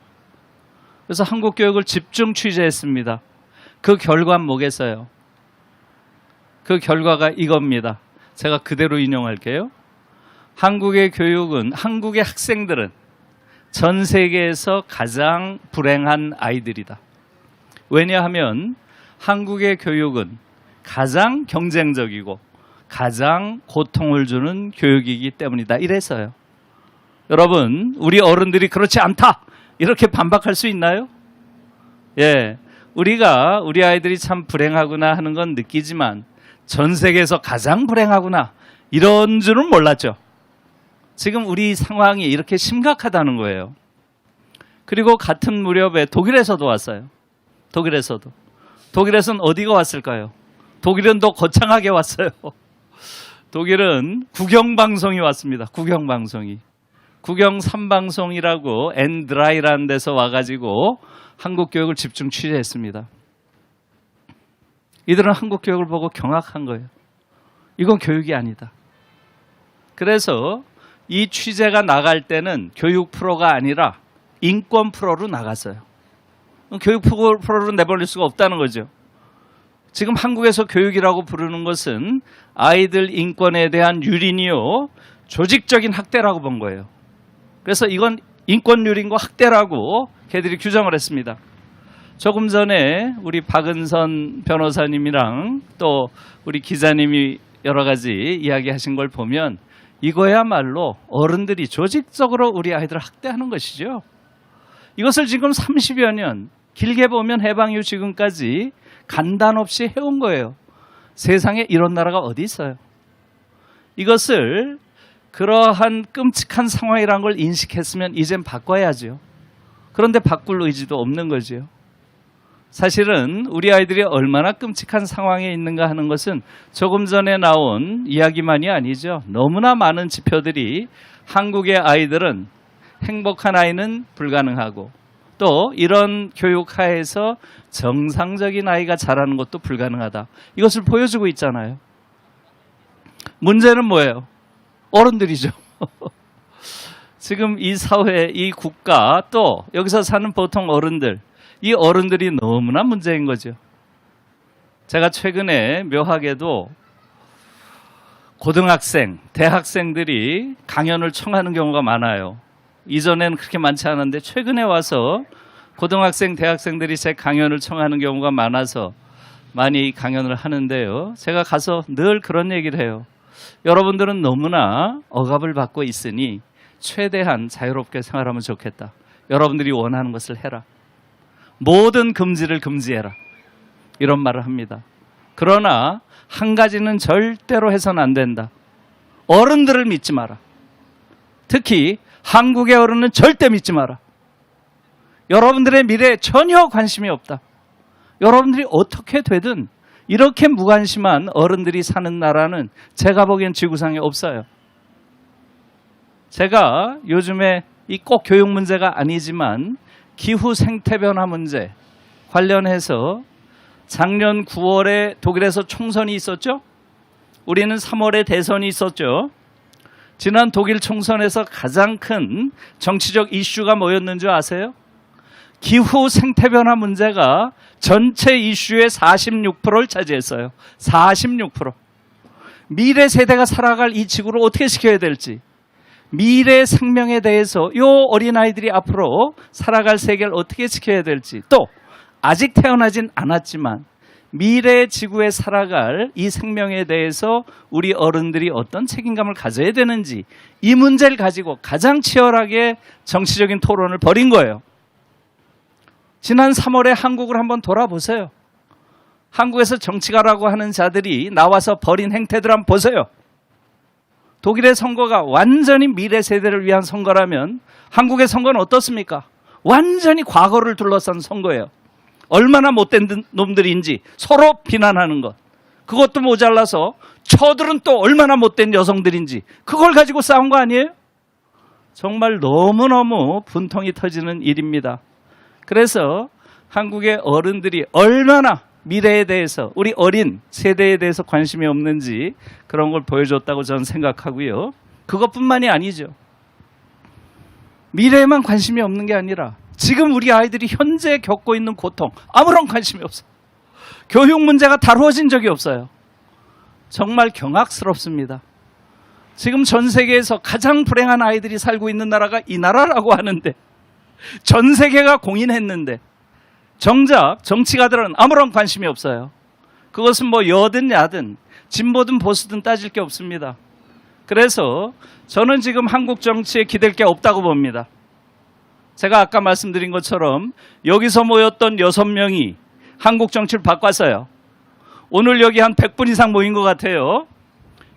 그래서 한국 교육을 집중 취재했습니다. 그 결과는 뭐겠어요? 그 결과가 이겁니다. 제가 그대로 인용할게요. 한국의 교육은, 한국의 학생들은 전 세계에서 가장 불행한 아이들이다. 왜냐하면 한국의 교육은 가장 경쟁적이고 가장 고통을 주는 교육이기 때문이다. 이래서요. 여러분, 우리 어른들이 그렇지 않다. 이렇게 반박할 수 있나요? 예, 우리가 우리 아이들이 참 불행하구나 하는 건 느끼지만 전 세계에서 가장 불행하구나 이런 줄은 몰랐죠. 지금 우리 상황이 이렇게 심각하다는 거예요. 그리고 같은 무렵에 독일에서도 왔어요. 독일에서는 어디가 왔을까요? 독일은 더 거창하게 왔어요. 독일은 국영방송이 왔습니다. 국영방송이. 국영 3방송이라고 엔드라이라는 데서 와가지고 한국 교육을 집중 취재했습니다. 이들은 한국 교육을 보고 경악한 거예요. 이건 교육이 아니다. 그래서 이 취재가 나갈 때는 교육 프로가 아니라 인권 프로로 나갔어요. 교육 프로로 내버릴 수가 없다는 거죠. 지금 한국에서 교육이라고 부르는 것은 아이들 인권에 대한 유린이요, 조직적인 학대라고 본 거예요. 그래서 이건 인권 유린과 학대라고 걔들이 규정을 했습니다. 조금 전에 우리 박은선 변호사님이랑 또 우리 기자님이 여러 가지 이야기하신 걸 보면 이거야말로 어른들이 조직적으로 우리 아이들을 학대하는 것이죠. 이것을 지금 30여 년, 길게 보면 해방 이후 지금까지 간단 없이 해온 거예요. 세상에 이런 나라가 어디 있어요? 이것을 그러한 끔찍한 상황이라는 걸 인식했으면 이젠 바꿔야죠. 그런데 바꿀 의지도 없는 거죠. 사실은 우리 아이들이 얼마나 끔찍한 상황에 있는가 하는 것은 조금 전에 나온 이야기만이 아니죠. 너무나 많은 지표들이 한국의 아이들은 행복한 아이는 불가능하고 또 이런 교육하에서 정상적인 아이가 자라는 것도 불가능하다. 이것을 보여주고 있잖아요. 문제는 뭐예요? 어른들이죠. 지금 이 사회, 이 국가, 또 여기서 사는 보통 어른들, 이 어른들이 너무나 문제인 거죠. 제가 최근에 묘하게도 고등학생, 대학생들이 강연을 청하는 경우가 많아요. 이전에는 그렇게 많지 않았는데 최근에 와서 고등학생, 대학생들이 제 강연을 청하는 경우가 많아서 많이 강연을 하는데요. 제가 가서 늘 그런 얘기를 해요. 여러분들은 너무나 억압을 받고 있으니 최대한 자유롭게 생활하면 좋겠다. 여러분들이 원하는 것을 해라. 모든 금지를 금지해라. 이런 말을 합니다. 그러나 한 가지는 절대로 해서는 안 된다. 어른들을 믿지 마라. 특히 한국의 어른은 절대 믿지 마라. 여러분들의 미래에 전혀 관심이 없다. 여러분들이 어떻게 되든 이렇게 무관심한 어른들이 사는 나라는 제가 보기엔 지구상에 없어요. 제가 요즘에 이 꼭 교육 문제가 아니지만 기후 생태 변화 문제 관련해서 작년 9월에 독일에서 총선이 있었죠. 우리는 3월에 대선이 있었죠. 지난 독일 총선에서 가장 큰 정치적 이슈가 뭐였는 줄 아세요? 기후 생태 변화 문제가 전체 이슈의 46%를 차지했어요. 46%. 미래 세대가 살아갈 이 지구를 어떻게 지켜야 될지, 미래 생명에 대해서 이 어린아이들이 앞으로 살아갈 세계를 어떻게 지켜야 될지, 또 아직 태어나진 않았지만 미래 지구에 살아갈 이 생명에 대해서 우리 어른들이 어떤 책임감을 가져야 되는지, 이 문제를 가지고 가장 치열하게 정치적인 토론을 벌인 거예요. 지난 3월에 한국을 한번 돌아보세요. 한국에서 정치가라고 하는 자들이 나와서 벌인 행태들 한번 보세요. 독일의 선거가 완전히 미래 세대를 위한 선거라면 한국의 선거는 어떻습니까? 완전히 과거를 둘러싼 선거예요. 얼마나 못된 놈들인지 서로 비난하는 것. 그것도 모자라서 저들은 또 얼마나 못된 여성들인지 그걸 가지고 싸운 거 아니에요? 정말 너무너무 분통이 터지는 일입니다. 그래서 한국의 어른들이 얼마나 미래에 대해서, 우리 어린 세대에 대해서 관심이 없는지 그런 걸 보여줬다고 저는 생각하고요. 그것뿐만이 아니죠. 미래에만 관심이 없는 게 아니라 지금 우리 아이들이 현재 겪고 있는 고통 아무런 관심이 없어요. 교육 문제가 다루어진 적이 없어요. 정말 경악스럽습니다. 지금 전 세계에서 가장 불행한 아이들이 살고 있는 나라가 이 나라라고 하는데, 전 세계가 공인했는데 정작 정치가들은 아무런 관심이 없어요. 그것은 뭐 여든 야든 진보든 보수든 따질 게 없습니다. 그래서 저는 지금 한국 정치에 기댈 게 없다고 봅니다. 제가 아까 말씀드린 것처럼 여기서 모였던 6명이 한국 정치를 바꿨어요. 오늘 여기 한 100분 이상 모인 것 같아요.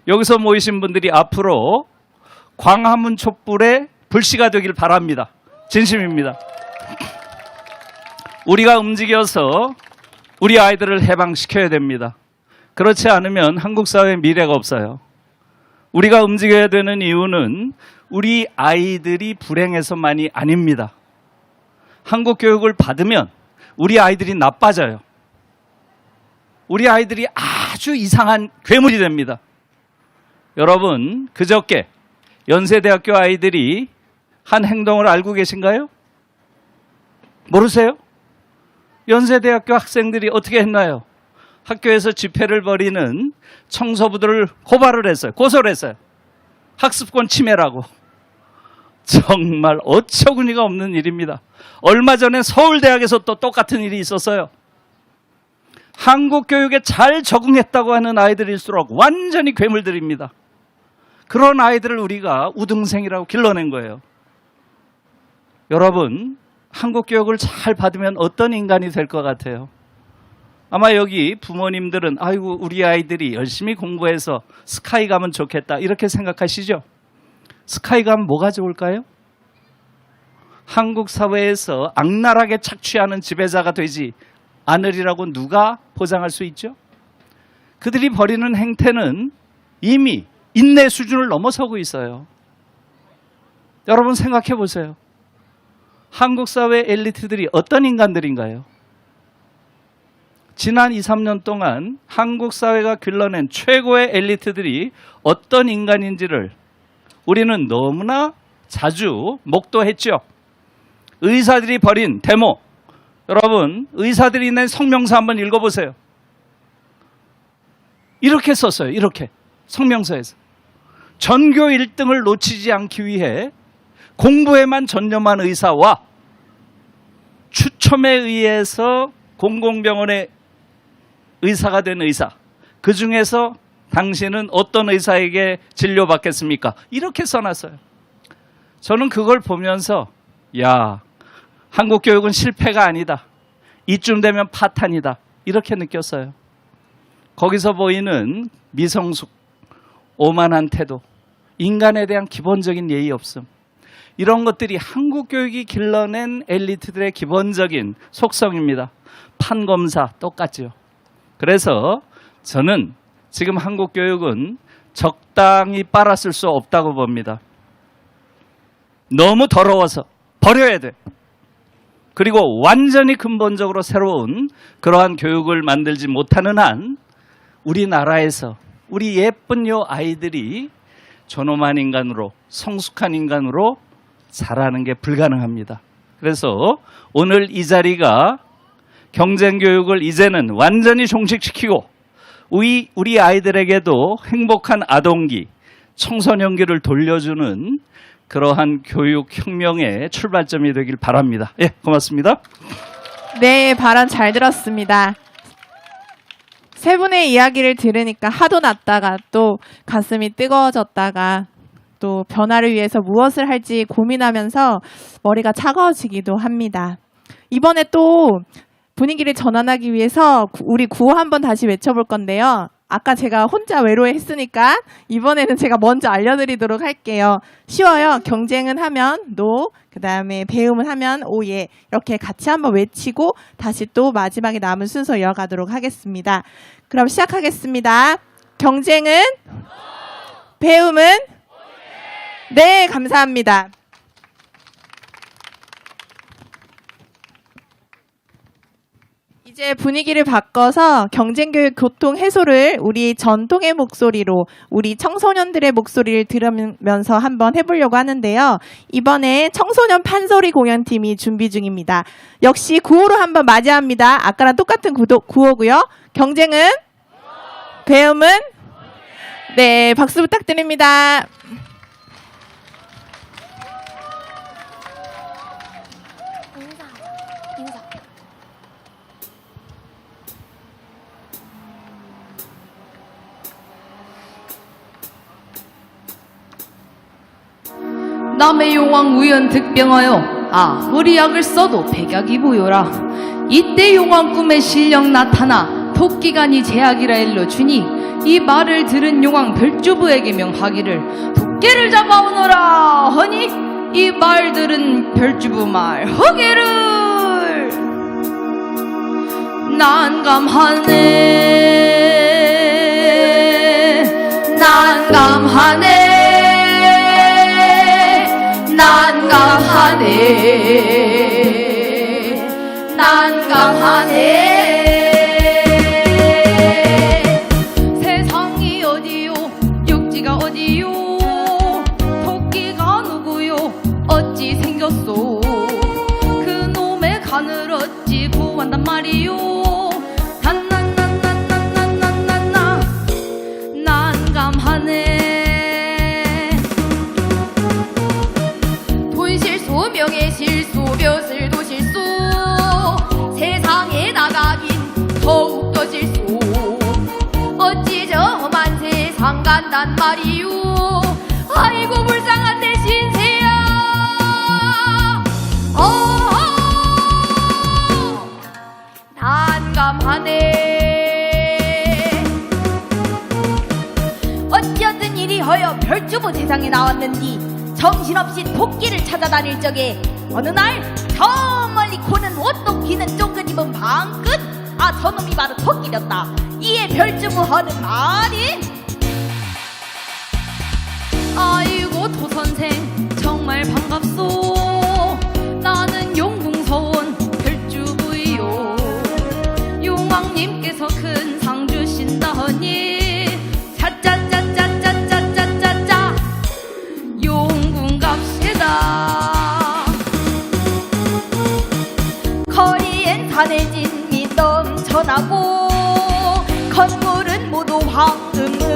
여기서 모이신 분들이 앞으로 광화문 촛불의 불씨가 되길 바랍니다. 진심입니다. 우리가 움직여서 우리 아이들을 해방시켜야 됩니다. 그렇지 않으면 한국 사회에 미래가 없어요. 우리가 움직여야 되는 이유는 우리 아이들이 불행해서만이 아닙니다. 한국 교육을 받으면 우리 아이들이 나빠져요. 우리 아이들이 아주 이상한 괴물이 됩니다. 여러분, 그저께 연세대학교 아이들이 한 행동을 알고 계신가요? 모르세요? 연세대학교 학생들이 어떻게 했나요? 학교에서 집회를 벌이는 청소부들을 고발을 했어요. 고소를 했어요. 학습권 침해라고. 정말 어처구니가 없는 일입니다. 얼마 전에 서울대학에서 또 똑같은 일이 있었어요. 한국 교육에 잘 적응했다고 하는 아이들일수록 완전히 괴물들입니다. 그런 아이들을 우리가 우등생이라고 길러낸 거예요. 여러분, 한국 교육을 잘 받으면 어떤 인간이 될 것 같아요? 아마 여기 부모님들은 아이고 우리 아이들이 열심히 공부해서 스카이 가면 좋겠다 이렇게 생각하시죠? 스카이 가면 뭐가 좋을까요? 한국 사회에서 악랄하게 착취하는 지배자가 되지 않으리라고 누가 보장할 수 있죠? 그들이 벌이는 행태는 이미 인내 수준을 넘어서고 있어요. 여러분 생각해 보세요. 한국 사회 엘리트들이 어떤 인간들인가요? 지난 2, 3년 동안 한국 사회가 길러낸 최고의 엘리트들이 어떤 인간인지를 우리는 너무나 자주 목도했죠. 의사들이 벌인 데모, 여러분 의사들이 낸 성명서 한번 읽어보세요. 이렇게 썼어요. 이렇게 성명서에서 전교 1등을 놓치지 않기 위해 공부에만 전념한 의사와 추첨에 의해서 공공병원의 의사가 된 의사, 그 중에서 당신은 어떤 의사에게 진료받겠습니까? 이렇게 써놨어요. 저는 그걸 보면서 야, 한국 교육은 실패가 아니다. 이쯤 되면 파탄이다. 이렇게 느꼈어요. 거기서 보이는 미성숙, 오만한 태도, 인간에 대한 기본적인 예의 없음, 이런 것들이 한국 교육이 길러낸 엘리트들의 기본적인 속성입니다. 판검사 똑같죠. 그래서 저는 지금 한국 교육은 적당히 빨았을 수 없다고 봅니다. 너무 더러워서 버려야 돼. 그리고 완전히 근본적으로 새로운 그러한 교육을 만들지 못하는 한 우리나라에서 우리 예쁜 요 아이들이 존엄한 인간으로, 성숙한 인간으로 자라는 게 불가능합니다. 그래서 오늘 이 자리가 경쟁교육을 이제는 완전히 종식시키고 우리 아이들에게도 행복한 아동기, 청소년기를 돌려주는 그러한 교육혁명의 출발점이 되길 바랍니다. 예, 고맙습니다. 네, 발언 잘 들었습니다. 세 분의 이야기를 들으니까 하도 났다가 또 가슴이 뜨거워졌다가 또 변화를 위해서 무엇을 할지 고민하면서 머리가 차가워지기도 합니다. 이번에 또 분위기를 전환하기 위해서 우리 구호 한번 다시 외쳐볼 건데요. 아까 제가 혼자 외로워했으니까 이번에는 제가 먼저 알려드리도록 할게요. 쉬워요. 경쟁은 하면 노, 그 다음에 배움은 하면 오예. 이렇게 같이 한번 외치고 다시 또 마지막에 남은 순서 이어가도록 하겠습니다. 그럼 시작하겠습니다. 경쟁은? 배움은? 네, 감사합니다. 이제 분위기를 바꿔서 경쟁교육 교통 해소를 우리 전통의 목소리로 우리 청소년들의 목소리를 들으면서 한번 해보려고 하는데요. 이번에 청소년 판소리 공연팀이 준비 중입니다. 역시 구호로 한번 맞이합니다. 아까랑 똑같은 구호고요. 경쟁은? 배움은? 네, 박수 부탁드립니다. 남의 용왕 우연 득병하여 아무리 약을 써도 백약이 보여라. 이때 용왕 꿈에 실력 나타나 토끼간이 제약이라 일러주니 이 말을 들은 용왕 별주부에게 명하기를 토끼를 잡아오너라 허니 이 말 들은 별주부 말 허기를 난감하네 난감하네 난감하네 세상이 어디요 육지가 어디요 토끼가 누구요 어찌 생겼소 그놈의 간을 어찌 구한단 말이요 난난난난난난난난나 난감하네 명예실수 벼슬도 실수 세상에 나가긴 더욱더 질수 어찌 저만 세상 간단 말이유 아이고 불쌍한 내 신세야 난감하네 어찌었든 일이 허여 별주부 세상에 나왔는디 정신없이 토끼를 찾아다닐 적에 어느 날 저 멀리 고는 옷도 기는 쫑긋 입은 방긋 아 저놈이 바로 토끼였다. 이에 별주부 하는 말이 아이고 도선생 정말 반갑소 나는 용궁서원 별주부이요 용왕님께서 큰 상 주신다하니 짜짜짜짜짜짜짜짜 용궁 갑시다 거리엔 산해진이 넘쳐나고 건물은 모두 황금을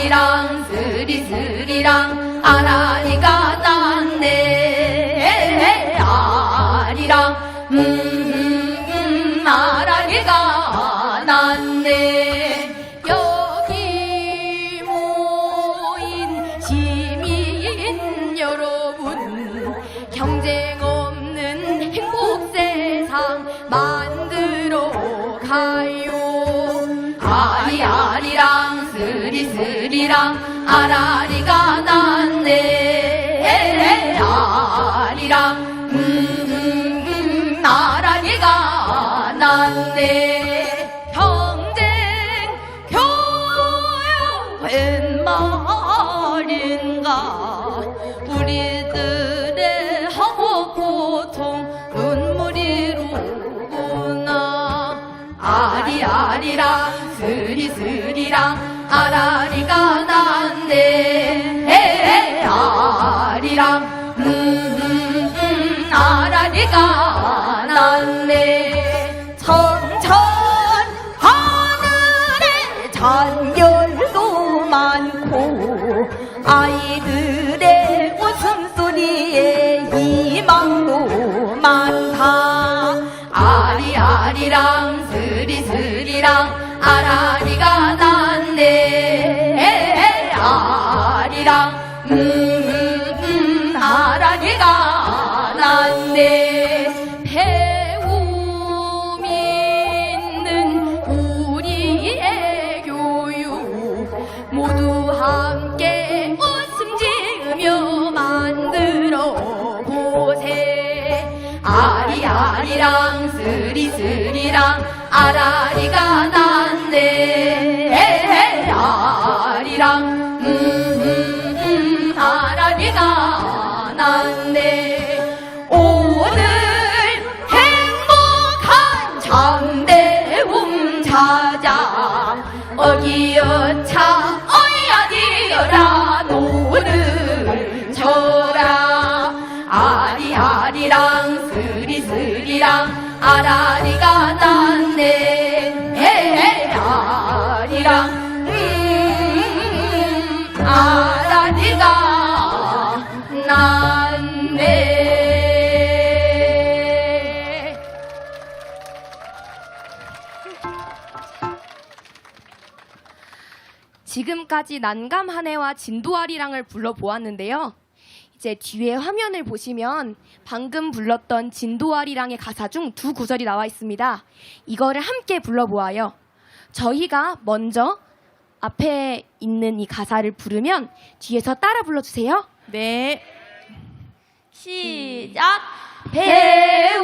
아리랑 스리스리랑 아라리가 났네 아리랑 아라리가 났네 여기 모인 시민 여러분 경쟁 없는 행복 세상 만들어 가요 아리아리랑 스리스리랑 아라리가 났네 아리랑 아라리가 났네 경쟁 교육웬 말인가 우리들의 학업 고통 눈물이로구나 아리아리랑 스리스리랑 아라리가 났네 아리랑 아라리가 났네 청천 하늘에 잔별도 많고 아이들의 웃음소리에 희망도 많다 아리아리랑 스리스리랑 아라리가 났네 아리랑 아라리가 났네 배움 있는 우리의 교육 모두 함께 웃음 지으며 만들어 보세 아리아리랑 스리스리랑 아라리가 났네 아리랑 아라리가 났네 오늘 행복한 장대움 찾아 어기여차 어이야디여라 노를 져라 아리아리랑 스리스리랑 아라리가 났네 아리랑 아라리가 났네 지금까지 난감 한해와 진도아리랑을 불러보았는데요. 이제 뒤에 화면을 보시면 방금 불렀던 진도아리랑의 가사 중 두 구절이 나와 있습니다. 이거를 함께 불러보아요. 저희가 먼저 앞에 있는 이 가사를 부르면 뒤에서 따라 불러주세요. 네. 시작. 배움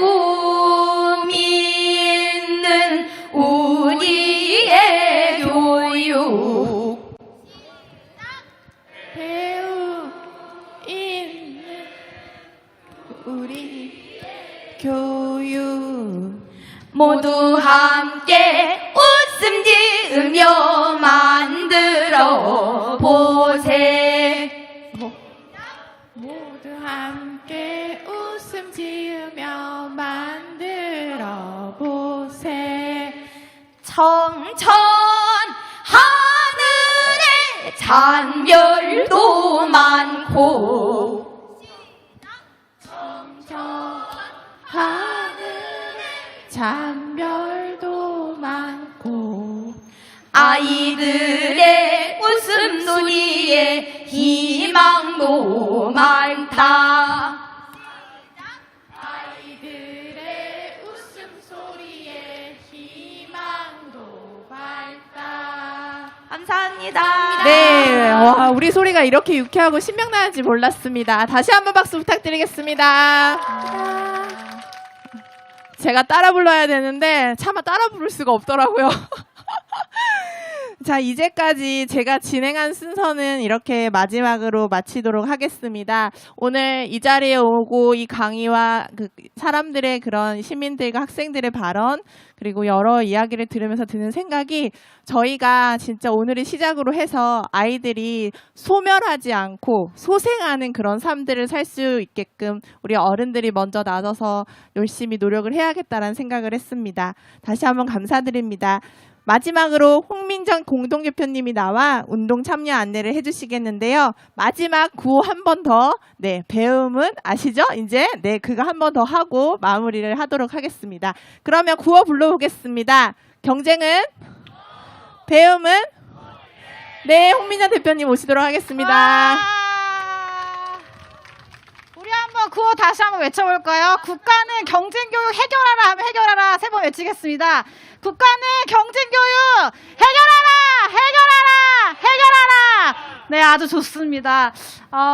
있는 우리의 교육 배움 있는 우리 교육 모두 함께 웃음 지으며 만들어 보세 모두 함께 웃음 지으며 만들어 보세 청천 하늘에 잔별도 많고 청천 하늘에 잔별도 많고 아이들의 웃음소리에 희망도 많다 아이들의 웃음소리에 희망도 밝다. 감사합니다. 네, 와, 우리 소리가 이렇게 유쾌하고 신명나는지 몰랐습니다. 다시 한번 박수 부탁드리겠습니다. 제가 따라 불러야 되는데 차마 따라 부를 수가 없더라고요. 자, 이제까지 제가 진행한 순서는 이렇게 마지막으로 마치도록 하겠습니다. 오늘 이 자리에 오고 이 강의와 그 사람들의 그런 시민들과 학생들의 발언 그리고 여러 이야기를 들으면서 드는 생각이 저희가 진짜 오늘을 시작으로 해서 아이들이 소멸하지 않고 소생하는 그런 삶들을 살 수 있게끔 우리 어른들이 먼저 나서서 열심히 노력을 해야겠다라는 생각을 했습니다. 다시 한번 감사드립니다. 마지막으로 홍민정 공동대표님이 나와 운동 참여 안내를 해주시겠는데요. 마지막 구호 한 번 더, 네, 배움은 아시죠? 이제, 네, 그거 한 번 더 하고 마무리를 하도록 하겠습니다. 그러면 구호 불러보겠습니다. 경쟁은? 배움은? 네, 홍민정 대표님 오시도록 하겠습니다. 우리 한번 구호 다시 한번 외쳐볼까요? 국가는 경쟁교육 해결하라 하면 해결하라 3번 외치겠습니다. 국가는 경쟁교육 해결하라! 해결하라! 해결하라! 네, 아주 좋습니다.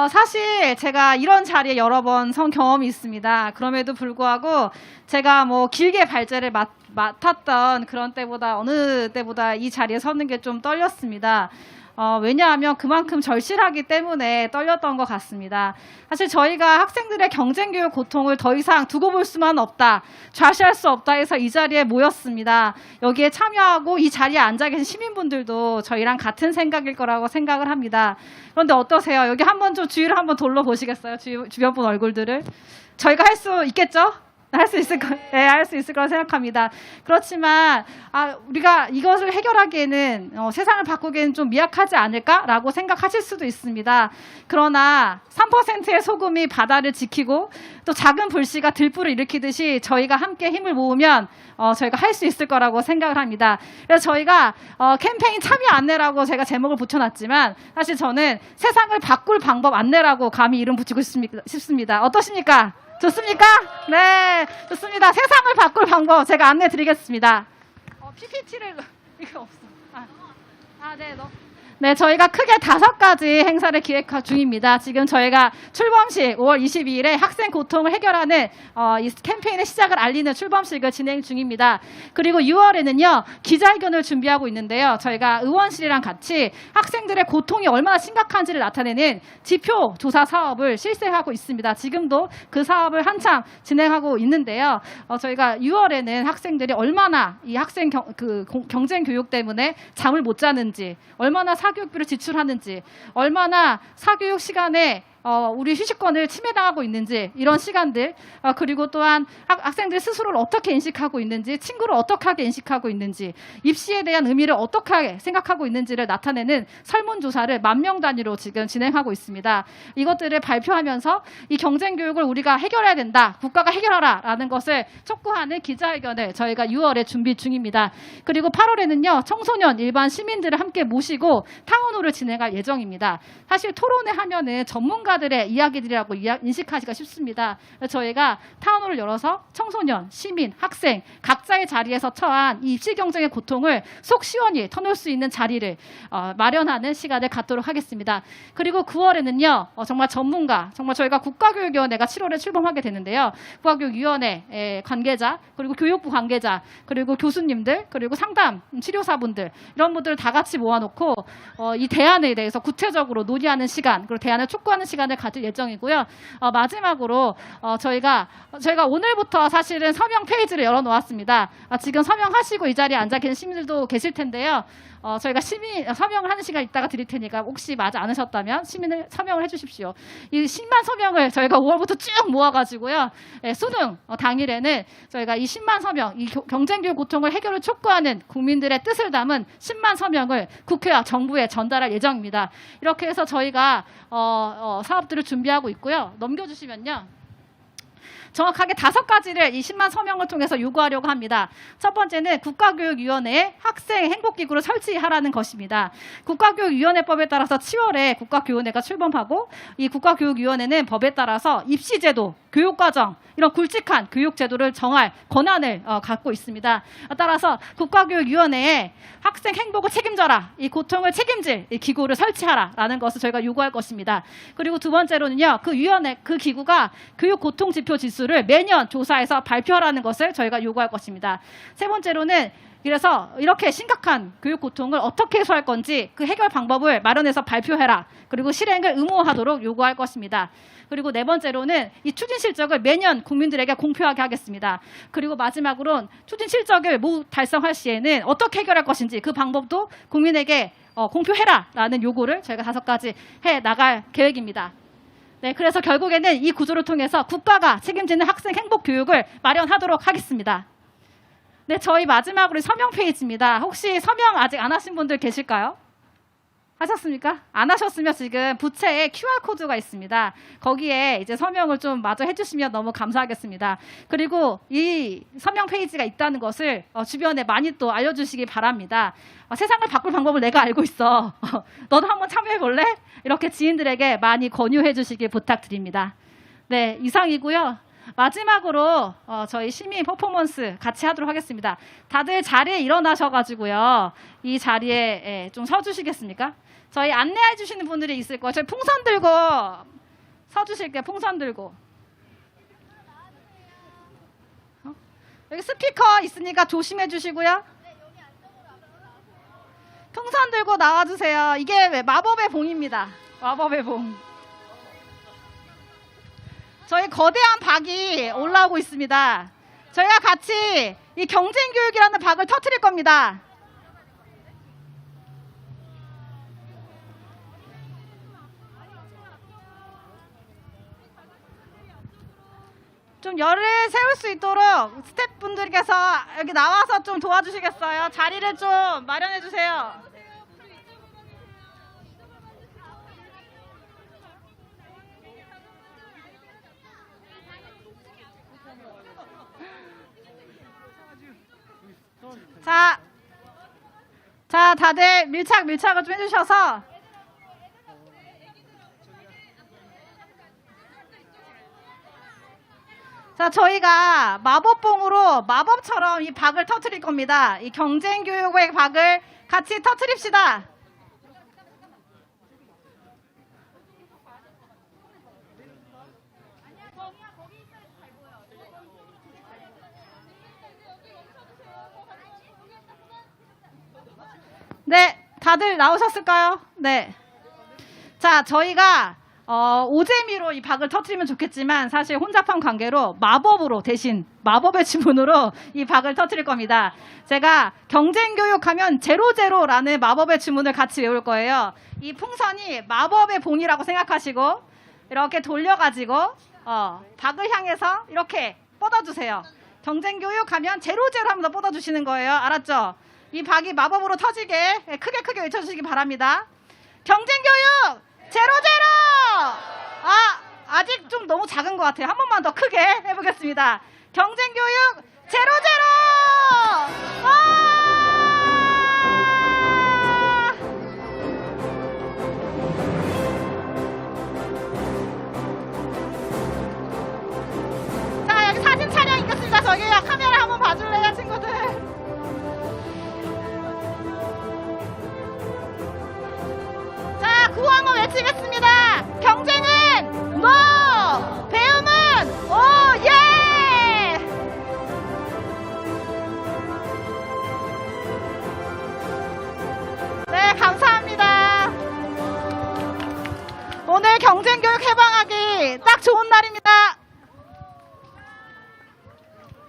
사실 제가 이런 자리에 여러 번 선 경험이 있습니다. 그럼에도 불구하고 제가 뭐 길게 발제를 맡았던 그런 때보다 어느 때보다 이 자리에 서는 게 좀 떨렸습니다. 왜냐하면 그만큼 절실하기 때문에 떨렸던 것 같습니다. 사실 저희가 학생들의 경쟁교육 고통을 더 이상 두고 볼 수만 없다, 좌시할 수 없다 해서 이 자리에 모였습니다. 여기에 참여하고 이 자리에 앉아 계신 시민분들도 저희랑 같은 생각일 거라고 생각을 합니다. 그런데 어떠세요? 여기 한번 좀 주위를 한번 둘러보시겠어요? 주변 분 얼굴들을. 저희가 할 수 있겠죠? 할 수 있을 거라고 생각합니다. 그렇지만 우리가 이것을 해결하기에는 세상을 바꾸기에는 좀 미약하지 않을까라고 생각하실 수도 있습니다. 그러나 3%의 소금이 바다를 지키고 또 작은 불씨가 들불을 일으키듯이 저희가 함께 힘을 모으면 저희가 할 수 있을 거라고 생각을 합니다. 그래서 저희가 캠페인 참여 안내라고 제가 제목을 붙여놨지만 사실 저는 세상을 바꿀 방법 안내라고 감히 이름 붙이고 싶습니다. 어떠십니까? 좋습니까? 네, 좋습니다. 세상을 바꿀 방법 제가 안내 드리겠습니다. PPT를 이거 없어. 네, 저희가 크게 5가지 행사를 기획 중입니다. 지금 저희가 출범식 5월 22일에 학생 고통을 해결하는 이 캠페인의 시작을 알리는 출범식을 진행 중입니다. 그리고 6월에는요, 기자회견을 준비하고 있는데요. 저희가 의원실이랑 같이 학생들의 고통이 얼마나 심각한지를 나타내는 지표 조사 사업을 실시하고 있습니다. 지금도 그 사업을 한창 진행하고 있는데요. 저희가 6월에는 학생들이 얼마나 이 학생 경쟁 교육 때문에 잠을 못 자는지, 얼마나 사교육비를 지출하는지, 얼마나 사교육 시간에 우리 휴식권을 침해당하고 있는지, 이런 시간들, 그리고 또한 학생들 스스로를 어떻게 인식하고 있는지, 친구를 어떻게 인식하고 있는지, 입시에 대한 의미를 어떻게 생각하고 있는지를 나타내는 설문조사를 10,000명 단위로 지금 진행하고 있습니다. 이것들을 발표하면서 이 경쟁교육을 우리가 해결해야 된다, 국가가 해결하라 라는 것을 촉구하는 기자회견을 저희가 6월에 준비 중입니다. 그리고 8월에는요, 청소년 일반 시민들을 함께 모시고 타운홀을 진행할 예정입니다. 사실 토론회 하면은 전문가들의 이야기들이라고 인식하기가 쉽습니다. 저희가 타운홀을 열어서 청소년, 시민, 학생 각자의 자리에서 처한 이 입시 경쟁의 고통을 속 시원히 터놓을 수 있는 자리를 마련하는 시간을 갖도록 하겠습니다. 그리고 9월에는요, 정말 전문가, 정말 저희가 국가교육위원회가 7월에 출범하게 되는데요. 국가교육위원회 관계자, 그리고 교육부 관계자, 그리고 교수님들, 그리고 상담 치료사분들, 이런 분들을 다 같이 모아놓고 이 대안에 대해서 구체적으로 논의하는 시간, 그리고 대안을 촉구하는 시간을 가질 예정이고요. 마지막으로 저희가 오늘부터 사실은 서명 페이지를 열어놓았습니다. 지금 서명하시고 이 자리에 앉아 계신 시민들도 계실 텐데요. 저희가 시민 서명을 하는 시간 이따가 드릴 테니까 혹시 맞지 않으셨다면 시민을 서명을 해주십시오. 이 10만 서명을 저희가 5월부터 쭉 모아가지고요. 수능 당일에는 저희가 이 10만 서명, 이 경쟁교육 고통을 해결을 촉구하는 국민들의 뜻을 담은 10만 서명을 국회와 정부에 전달할 예정입니다. 이렇게 해서 저희가 사업들을 준비하고 있고요. 넘겨주시면요. 정확하게 5가지를 이 10만 서명을 통해서 요구하려고 합니다. 첫 번째는 국가교육위원회에 학생 행복기구를 설치하라는 것입니다. 국가교육위원회법에 따라서 7월에 국가교육위원회가 출범하고, 이 국가교육위원회는 법에 따라서 입시제도, 교육과정, 이런 굵직한 교육제도를 정할 권한을 갖고 있습니다. 따라서 국가교육위원회에 학생 행복을 책임져라, 이 고통을 책임질 이 기구를 설치하라라는 것을 저희가 요구할 것입니다. 그리고 두 번째로는요, 그 기구가 교육 고통 지표 지수를 매년 조사해서 발표하라는 것을 저희가 요구할 것입니다. 세 번째로는 그래서 이렇게 심각한 교육 고통을 어떻게 해소할 건지 그 해결 방법을 마련해서 발표해라. 그리고 실행을 의무화하도록 요구할 것입니다. 그리고 네 번째로는 이 추진 실적을 매년 국민들에게 공표하게 하겠습니다. 그리고 마지막으로는 추진 실적을 모두 달성할 시에는 어떻게 해결할 것인지 그 방법도 국민에게 공표해라라는 요구를 저희가 5가지 해 나갈 계획입니다. 네, 그래서 결국에는 이 구조를 통해서 국가가 책임지는 학생 행복 교육을 마련하도록 하겠습니다. 네, 저희 마지막으로 서명 페이지입니다. 혹시 서명 아직 안 하신 분들 계실까요? 하셨습니까? 안 하셨으면 지금 부채에 QR코드가 있습니다. 거기에 이제 서명을 좀 마저 해주시면 너무 감사하겠습니다. 그리고 이 서명 페이지가 있다는 것을 주변에 많이 또 알려주시기 바랍니다. 세상을 바꿀 방법을 내가 알고 있어. 너도 한번 참여해볼래? 이렇게 지인들에게 많이 권유해 주시길 부탁드립니다. 네, 이상이고요. 마지막으로 저희 시민 퍼포먼스 같이 하도록 하겠습니다. 다들 자리에 일어나셔가지고요. 이 자리에 좀 서주시겠습니까? 저희 안내해 주시는 분들이 있을 거예요. 저희 풍선 들고 서주실게요. 풍선 들고. 여기 스피커 있으니까 조심해 주시고요. 풍선 들고 나와주세요. 이게 마법의 봉입니다. 마법의 봉. 저희 거대한 박이 올라오고 있습니다. 저희가 같이 이 경쟁교육이라는 박을 터뜨릴 겁니다. 좀 열을 세울 수 있도록 스태프분들께서 여기 나와서 좀 도와주시겠어요? 자리를 좀 마련해 주세요. 자, 다들 밀착을 좀 해주셔서. 자, 저희가 마법봉으로 마법처럼 이 박을 터뜨릴 겁니다. 이 경쟁교육의 박을 같이 터뜨립시다. 네, 다들 나오셨을까요? 네. 자, 저희가 오재미로 이 박을 터뜨리면 좋겠지만 사실 혼잡한 관계로 마법으로 대신 마법의 주문으로 이 박을 터뜨릴 겁니다. 제가 경쟁교육하면 제로제로라는 마법의 주문을 같이 외울 거예요. 이 풍선이 마법의 봉이라고 생각하시고 이렇게 돌려가지고 박을 향해서 이렇게 뻗어주세요. 경쟁교육하면 제로제로 하면서 뻗어주시는 거예요. 알았죠? 이 박이 마법으로 터지게 크게 외쳐주시기 바랍니다. 경쟁교육 제로제로! 아직 좀 너무 작은 것 같아요. 한 번만 더 크게 해보겠습니다. 경쟁교육 제로제로! 자, 여기 사진 촬영 있겠습니다. 저기 카메라 한번 봐줄래요, 친구들? 자, 구호 한번 외치겠습니다. 경쟁은 노! 배움은 오! 예! 네, 감사합니다. 오늘 경쟁교육 해방하기 딱 좋은 날입니다.